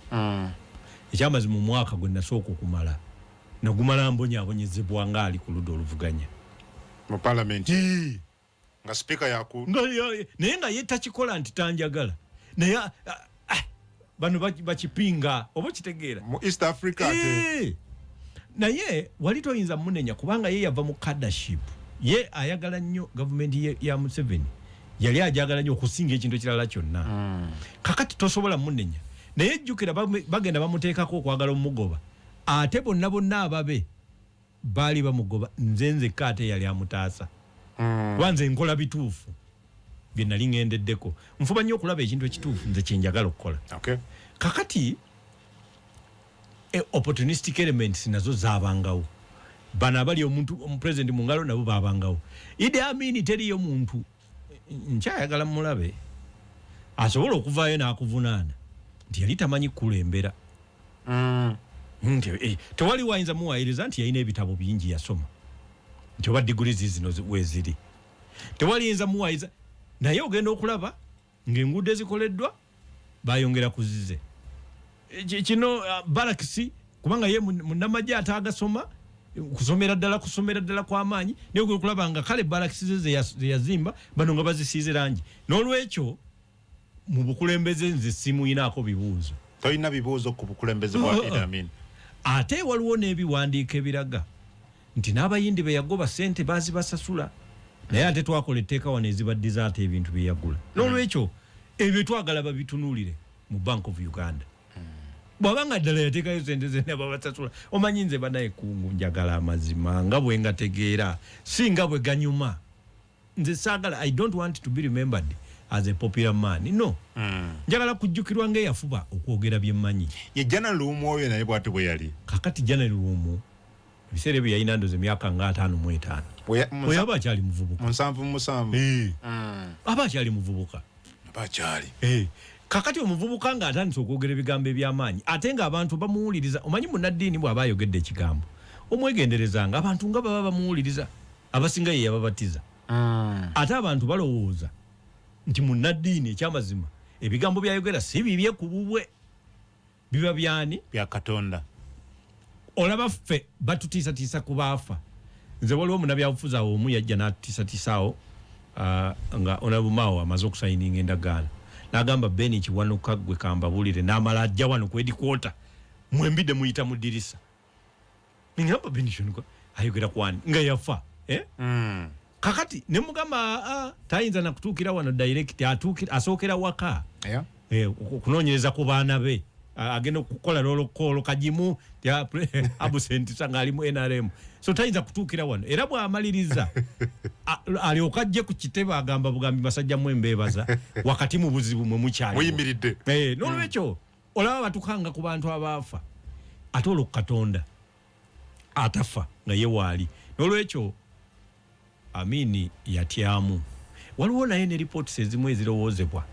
ekyamazima omwaka gwe nasooka okumala nagumala mbonyaabonyezebwa nga ali ku ludda oluvuganya mu parliament nga speaker yaku naye nga ye takikola nti tanjagala naye bano bakipinga oba kitegeera mu East Africa naye wali toyinza munenya kubanga ye yava mu cadreship ye ayagala nnyo gavumenti ya Museveni yali ajagala nnyo okusinga ekintu ekirala kyonna kakati tosobola munenya naye jjukira bagenda bamuteekako okwagala omugoba ate bonna ababe baali bamugoba nze kate yali amutaasa wanze nkola bituufu bye nali ngendeddeko nfuba nnyo okulaba ekintu ekituufu nze kyenjagala okukola kakati opportunistic elements nazo zaabangawo bano abali omupresident mu ngalo nabo baabangawo Idi Amin teriyo muntu nkyayagala mulabe asobola okuvaayo n'akuvunaana nti yali tamanyi kulembera tewali wayinza muwayiriza nti yalina ebitabo bingi yasoma nti oba digurizi zino weeziri tewali yinza muwayiriza naye ogenda okulaba ng'enguudo ezikoleddwa bayongera kuzize kino barakisi kubanga ye munnamagye ataagasoma kusomera ddala kw'amaanyi naye ogenda okulaba nga kale barakisi ze yazimba bano nga bazisiize langi n'olwekyo mu bukulembeze nze simuyinaako bibuuzo toyina bibuuzo ku bukulembeze bwa Idi Amin ate waliwo n'ebiwandiiko ebiraga nti n'abayindi be yagoba ssente baazibasasula naye ate twakola etteeka wano ezibaddiza ate ebintu bye yagula n'olwekyo ebyo twagala babitunuulire mu Bank of Uganda bw'abanga ddala yateekayo ssente zena babasasula omanyi nze banaye kungu njagala amazima nga bwe ngategeera si nga bwe ganyuma nze saagala I don't want to be remembered as a popular man no njagala kujjukirwa ng'eyafuba okwogera bye mmanyi ye Janan Luwum oyo naye bw'ate bwe yali kakati Janan Luwum ebiseera ebyo yalina ndoze emyaka nga 55 oyo aba akyali muvubuka 77 aba akyali muvubuka kakati omuvubuka nga atandise okwogera ebigambo eby'amaanyi ate ng'abantu bamuwuliriza omanyi munnaddiini bw'aba ayogedde ekigambo omwegenderezanga abantu nga baba bamuwuliriza abasinga ye yababatiza ate abantu balowooza nti munnaddiini ekyamazima ebigambo byayogera si bibye ku bubwe biba byani bya Katonda olaba ffe batutiisatiisa ku baafa nze waliwo munnabyabufuzi awo omu yajja n'atutiisatiisaawo nga onabumaawo amaze okusayininga endagaano n'agamba Beni kiwanuka gwe kambabulire n'amala ajja wano ku headquarter mu MBIDDE muyita mu ddirisa ngamba Beni kiwanuka ayogera kwani nga yafa kakati ne mugamba tayinza na kutuukira wano direct asookera waka okunoonyereza ku baana be agenda okukola lolokolo kajimu ya absent sanga ali mu NRM so tayinza kutuukira wano era bw'amaliriza alyoka ajje ku kitebe agamba bugambi basajja mu embeebaza wakati mu buzibu mwe mukyali muyimiridde n'olwekyo olaba batukanga ku bantu abaafa ate olwo Katonda atafa nga ye waali n'olwekyo Amini yatyamu waliwo naye ne reports ezimu ezirowoozebwa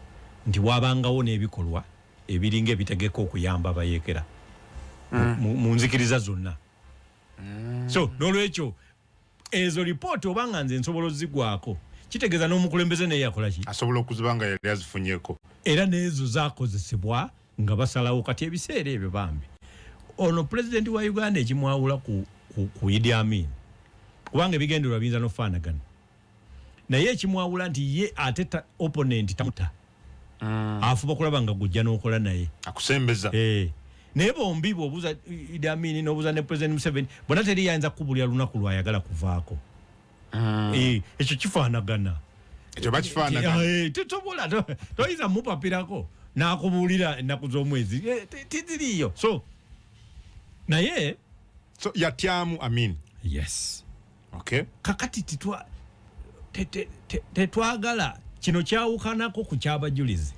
nti waabangawo n'ebikolwa ebiringa ebitegeka okuyamba abayeekera mu nzikiriza zonna so n'olwekyo ezo ripooti obanga nze nsobola ozigwako kitegeeza n'omukulembeze naye yakola ki asobola okuziba nga yali azifunyeko era n'ezo zaakozesebwa nga basalawo kati ebiseera ebyo bambi ono pulezidenti wa Uganda ekimwawula ku Idi Amin kubanga ebigendererwa biyinza n'ofaanagana naye ekimwawula nti ye ate opponent tamuta afuba kulaba nga gujja n'okola naye akusembeza naye bombi bw'obuuza Idi Amin n'obuuza ne President Museveni bonna teri yayinza kukubulira lunaku lwayagala kuvaako ekyo kifaanagana ekyo bakifaanagana tosobola toyinza mupapirako n'akubuulira ennaku z'omwezi tiziriyo so naye so yatyamu Amin yes okay kakati tetwagala kino kyawukanako ku kyabajulizi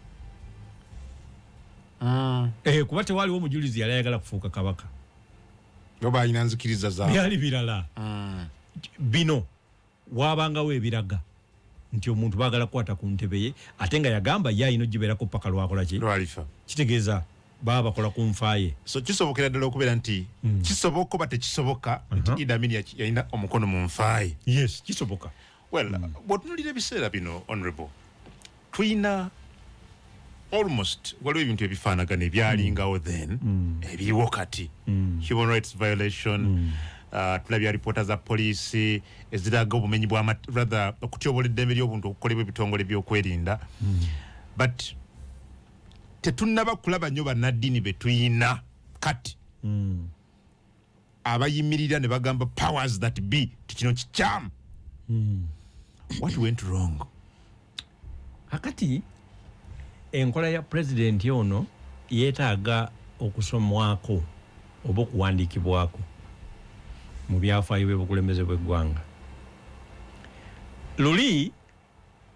kuba tewaliwo omujulizi yali ayagala kufuuka kabaka oba alina nzikiriza zaabwe byali birala bino waabangawo ebiraga nti omuntu baagala kukwata ku ntebe ye ate nga yagamba ye alina ogibeerako paka lwakola ki lwalifa kitegeeza baba bakola ku nfaaye so kisobokera ddala okubeera nti kisoboka oba tekisoboka nti Idi Amin yalina omukono mu nfaaye yes kisoboka well bw'otunuulira ebiseera bino honorable tuyina almost waliwo ebintu ebifaanagana ebyalingawo then ebiriwo kati human rights violation tulabya alipoota za poliisi eziraga obumenyi bwa rather okutyobola eddembe ly'obuntu okukolebwa ebitongole by'okwerinda but tetunnaba kulaba nnyo bannaddiini be tuyina kati abayimirira ne bagamba powers that be tikino kikyamu. What went wrong? Akati enkola ya president ono yeetaaga okusomwako oba okuwandiikibwako mu byafaayo by'obukulembeze bw'eggwanga. Luli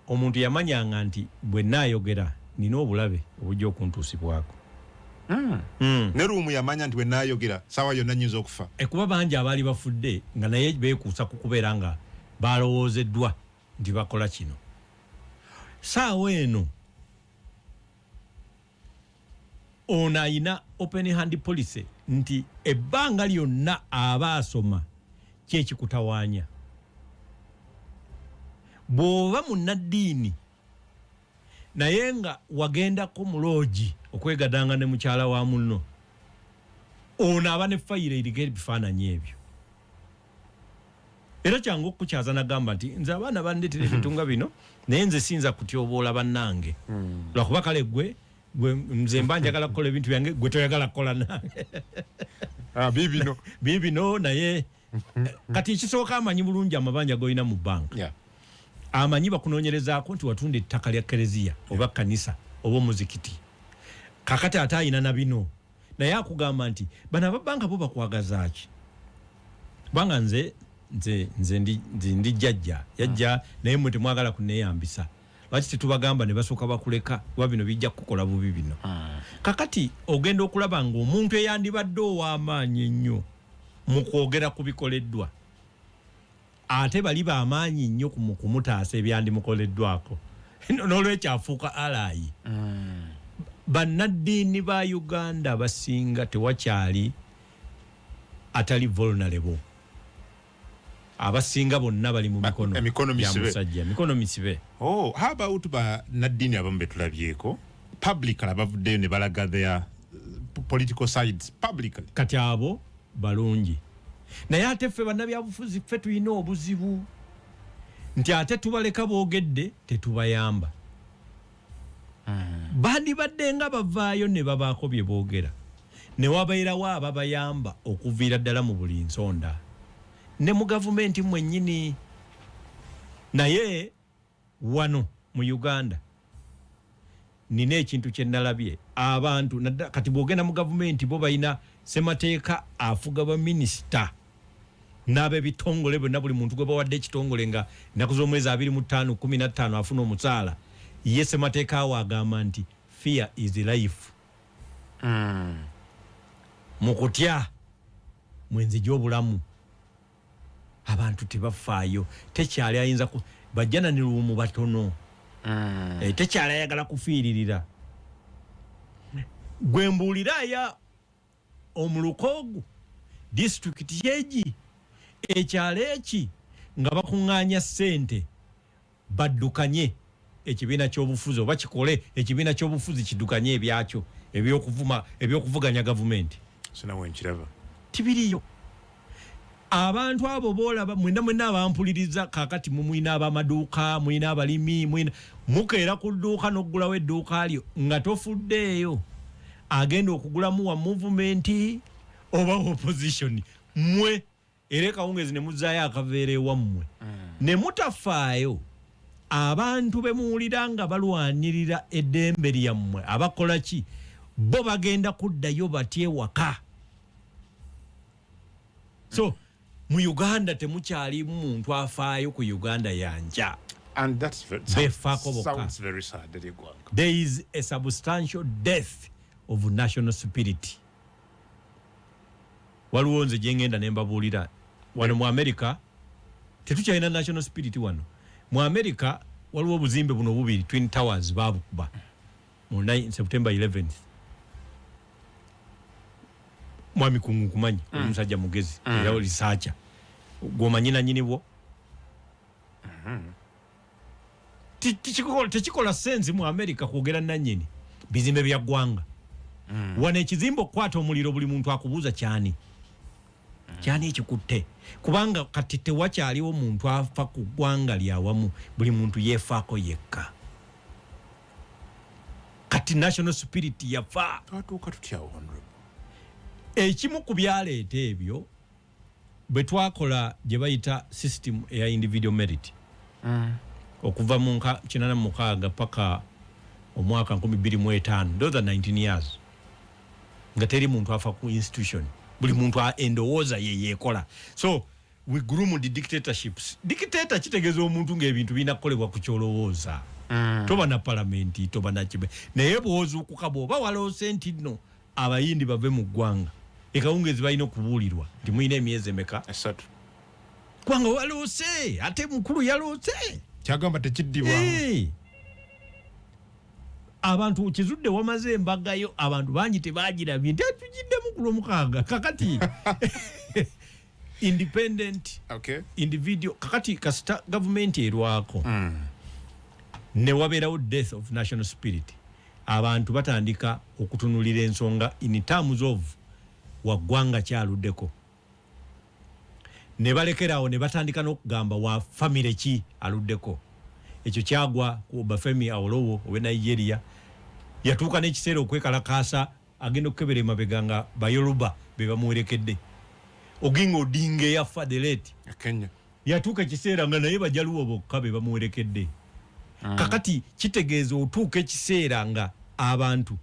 omuntu yamanyanga nti bwe naayogera nina obulabe obujja okuntuusibwako. Ne Luwum yamanya nti bwe naayogera saawa yonna nnyinza okufa. Kuba bangi abaali bafudde nga naye beekuusa ku kubeera nga balowoozeddwa nti bakola kino. Saawa eno ono ayina open hand policy nti ebbanga lyonna aba asoma kyekikutawaanya. Bw'oba munnaddiini naye nga wagendako mu loogi okwegadanga ne mukyala wa munno, ono aba ne fayiro eriko ebifaananyi ebyo. Era kyangu okukyaza nagamba nti nze abaana bandeetera ebitunga bino naye nze siyinza kutyoboola bannange lwakuba kale gwe nze mba njagala kukola ebintu byange gwe toyagala kukola nange. Biibino naye kati ekisooka amanyi bulungi amabanja g'olina mu banka. Amanyi bakunoonyerezaako nti watunda ettaka lya kereziya oba kanisa oba omuzikiti. Kakati ate ayina na bino naye akugamba nti bano ababanka bo bakwagaza ki? Kubanga nze ndi jjajja yajja naye mwe temwagala kuneeyambisa. Lwaki tetubagamba ne basooka bakuleka kuba bino bijja kukola bubi bino. Kakati ogenda okulaba ng'omuntu eyandibadde ow'amaanyi ennyo mu kwogera ku bikoleddwa ate bali b'amaanyi nnyo mu kumutaasa ebyandimukoleddwako. N'olwekyo afuuka alayi. Bannaddiini ba Uganda basinga tewakyali atali vulnerable. Abasinga bonna bali mu mikono ya musajja, mikono misibe. Oh, how about bannaddiini abamu be tulabyeko publicly abavuddeyo ne balaga their political sides publicly? Kati abo balungi. Naye ate ffe bannabyabufuzi ffe tulina obuzibu nti ate tubaleka boogedde tetubayamba. Bandibadde nga bavaayo ne babaako bye boogera ne wabeerawo ababayamba okuviira ddala mu buli nsonda ne mu gavumenti mwennyini. Naye wano mu Uganda nina ekintu kye nalabye abantu kati bwogenda mu gavumenti bo balina ssemateeka afuga baminisita n'ab'ebitongole bonna buli muntu gwe bawadde ekitongole nga ennaku z'omwezi 25 15 afuna omusaala ye ssemateeka awo agamba nti fear is life. Mu kutya mwenzi gy'obulamu abantu tebafaayo tekyali ayinza bajjana ne Luwum batono. Tekyali ayagala kufiiririra. Gwe mbuuliraaya omulukogu disitulikiti yeegi ekyalo eki nga bakuŋŋaanya ssente baddukanye ekibiina ky'obufuzi oba kikole ekibiina ky'obufuzi kiddukanye ebyakyo ebyokuvuganya gavumenti. Sinawe nkiraba tibiriyo. Abantu abo boolaba mwenna abampuliriza kaakati mwina ab'amaduuka mwina abalimi mukeera ku dduuka n'oggulawo edduuka lyo nga tofuddeeyo agenda okugulamu wa movement oba opposition mwe era kawungezi ne muzzaayo akaveera ewammwe ne mutafaayo abantu be muwulira nga balwanirira eddembe lyammwe abakola ki bo bagenda kuddayo batyewaka. So mu Uganda temukyalimu muntu afaayo ku Uganda yanja. And that sounds very sad. There is a substantial death of national spirit. Waliwo nze gye ngenda ne mbabuulira wano mu America tetukyalina national spirit wano. Mu America waliwo obuzimbe buno bubiri Twin Towers baabukuba mu September 11th. Mwami kungu kumanyi omusajja mugezi era researcher gwomanyi nannyini bwo. Tekikola sensi mu America kwogera nannyini bizimbe bya ggwanga wane ekizimbe okukwata omuliro buli muntu akubuuza kyani kyani ekikutte kubanga kati tewakyaliwo muntu afa ku ggwanga lyawamu buli muntu yeefaako yekka kati national spirit yafa twatuuka tutyawo ekimu ku byaleeta ebyo bwe twakola gye bayita system eya individual merit okuva mu 86 paka omwaka 2005 those are 19 years nga teri muntu afa ku institution buli muntu endowooza ye yeekola so we groomed dictatorships dictator kitegeeza omuntu ng'ebintu birina kukolebwa ku kyolowooza toba na palamenti toba na kibe naye bw'ozuukuka bw'oba waloose nti nno abayindi bave mu ggwanga ekawungeezi balina okubuulirwa nti mulina emyezi emeka 3 kubanga waloose ate mukulu yaloose kyagamba tekiddibwa abantu kizudde wamaze embagayo abantu bangi tebagirabye nti tugiddemu ku Lwomukaaga kakati independent individual kakati kasita gavumenti erwako ne wabeerawo death of national spirit abantu batandika okutunulira ensonga in terms of waggwanga kyaluddeko ne balekerawo ne batandika n'okugamba wa famire ki aluddeko ekyo kyagwa ku Bafemi Awolowo owe Nigeria yatuuka n'ekiseera okwekalakaasa agenda okukebera emabega nga Bayoruba be bamuwerekedde Oginga Odinga yafa the late Kenya yatuuka ekiseera nga naye bajaluwo bokka be bamuwerekedde kakati kitegeeza otuuka ekiseera nga abantu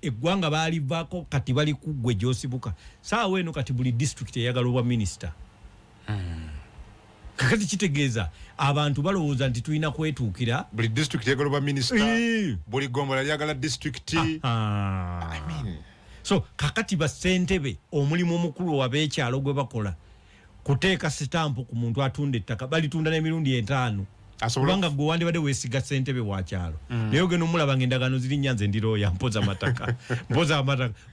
eggwanga baalivaako kati bali kuggwe gy'osibuka saawa eno kati buli district eyagala obwa minisita kakati kitegeeza abantu balowooza nti tulina kwetuukira buli district eyagala obwa minisita buli gombola lyagala district so kakati bassentebe omulimu omukulu w'abeekyalo gwe bakola kuteeka sitampu ku muntu atunda ettaka balitunda n'emirundi 5 kubanga gwe wandibadde weesiga ssentebe wa kyalo naye ogenda omulaba ng'endagaano ziri nyanze ndiroya mpoza amataka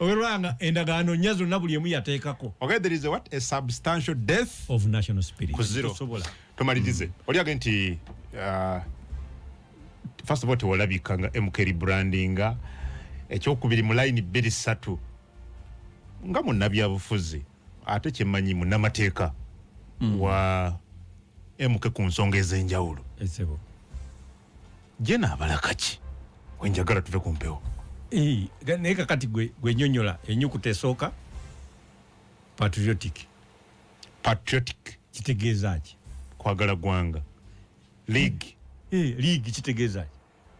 ogerwanga endagaano nnya zonna buli emu yateekako there is a substantial death of national spirit kuzirosobola tomalirize oliage nti first of all tewalabika nga MK rebrandinga ekyokubiri mu line 2 nga munnabyabufuzi ate kyemmanyi munnamateeka wa MK ku nsonga ez'enjawulo esebo je naabalaka ki wenjagala tuve ku mpewo naye kakati gwe nnyonnyola ennyukuta esooka patriotic kitegeeza ki kwagala gwanga league kitegeeza ki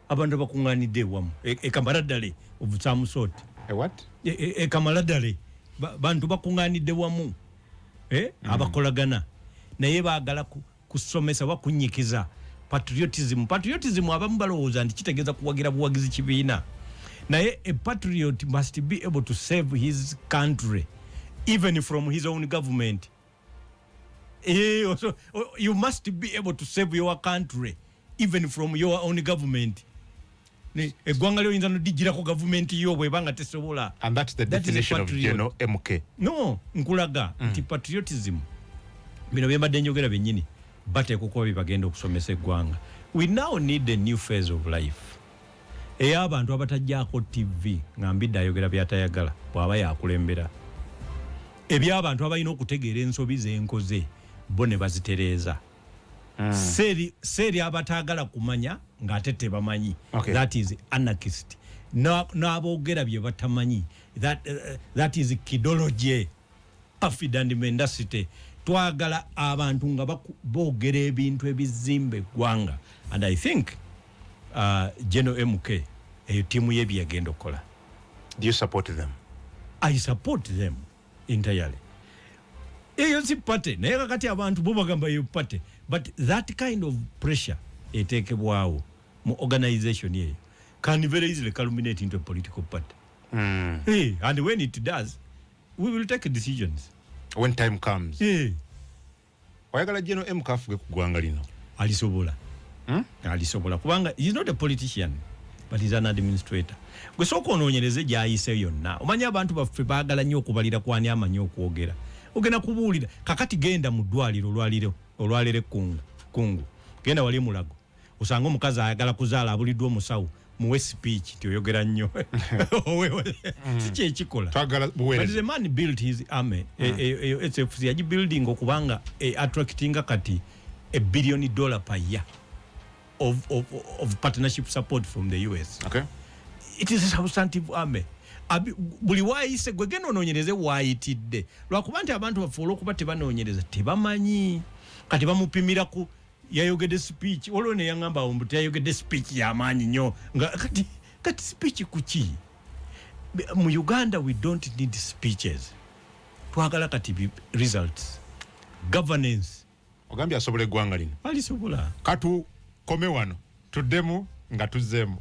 abantu abakuŋŋaanidde ewamu ekamala ddale obusamusooti ekamala ddale bantu bakuŋŋaanidde wamu abakolagana naye baagala kusomesa bakunyikiza patriotism abamu balowooza nti kitegeeza kuwagira buwagizi kibiina naye a patriot must be able to save his country even from his own government. So you must be able to save your country even from your own government. Eggwanga lyoyinza nodijirako government yo bwebanga tesobola. And that's the definition of General MK. No, nkulaga nti patriotism bino byembadde njogera bennyini bateekwa okuba bibagenda okusomesa eggwanga. We now need a new phase of life. Abantu abatajjaako TV nga Mbidde ayogera byatayagala bw'aba yakulembera. Eby'abantu abalina okutegeera ensobi z'enkoze bo ne bazitereeza. Seri abataagala kumanya ng'ate tebamanyi. That is anarchist. N'aboogera bye batamanyi. That is kidology. Perfid and mendacity. Twagala abantu nga boogera ebintu ebizimba eggwanga. And I think General MK eyo tiimu ye byagenda okukola. Do you support them? I support them entirely. Eyo si party naye kakati abantu bo bagamba yo party, but that kind of pressure etekebwawo mu organization yeyo can very easily culminate into a political party. And when it does, we will take decisions when time comes. Oyagala General MK afuge ku ggwanga lino? Alisobola. Alisobola kubanga he's not a politician but he's an administrator. Gwe sooka onoonyereze gy'ayise yonna. Omanyi abantu baffe baagala nnyo okubalira kwani amanyi okwogera. Ogenda kubuulira kakati genda mu ddwaliro olwaliro kungu genda wali mulago osanga omukazi ayagala kuzaala abuliddwa omusawo muwe speech tioyogera nnyo siche ekikola but the man built his army SFC yaji building okubanga attracting kati $1 billion per year of partnership support from the US. Okay. It is a substantive army. Buli waayise gwe genda onoonyereze waayitidde lwakuba nti abantu bafuula okuba tebanoonyereza tebamanyi kati bamupimira ku yayogedde speech olwo ne yaŋŋamba mbu teyayogedde speech y'amaanyi nnyo kati speech kuki mu Uganda we don't need speeches twagala kati results governance ogambye asobola eggwanga lino alisobola katu kome wano tuddemu nga tuzzeemu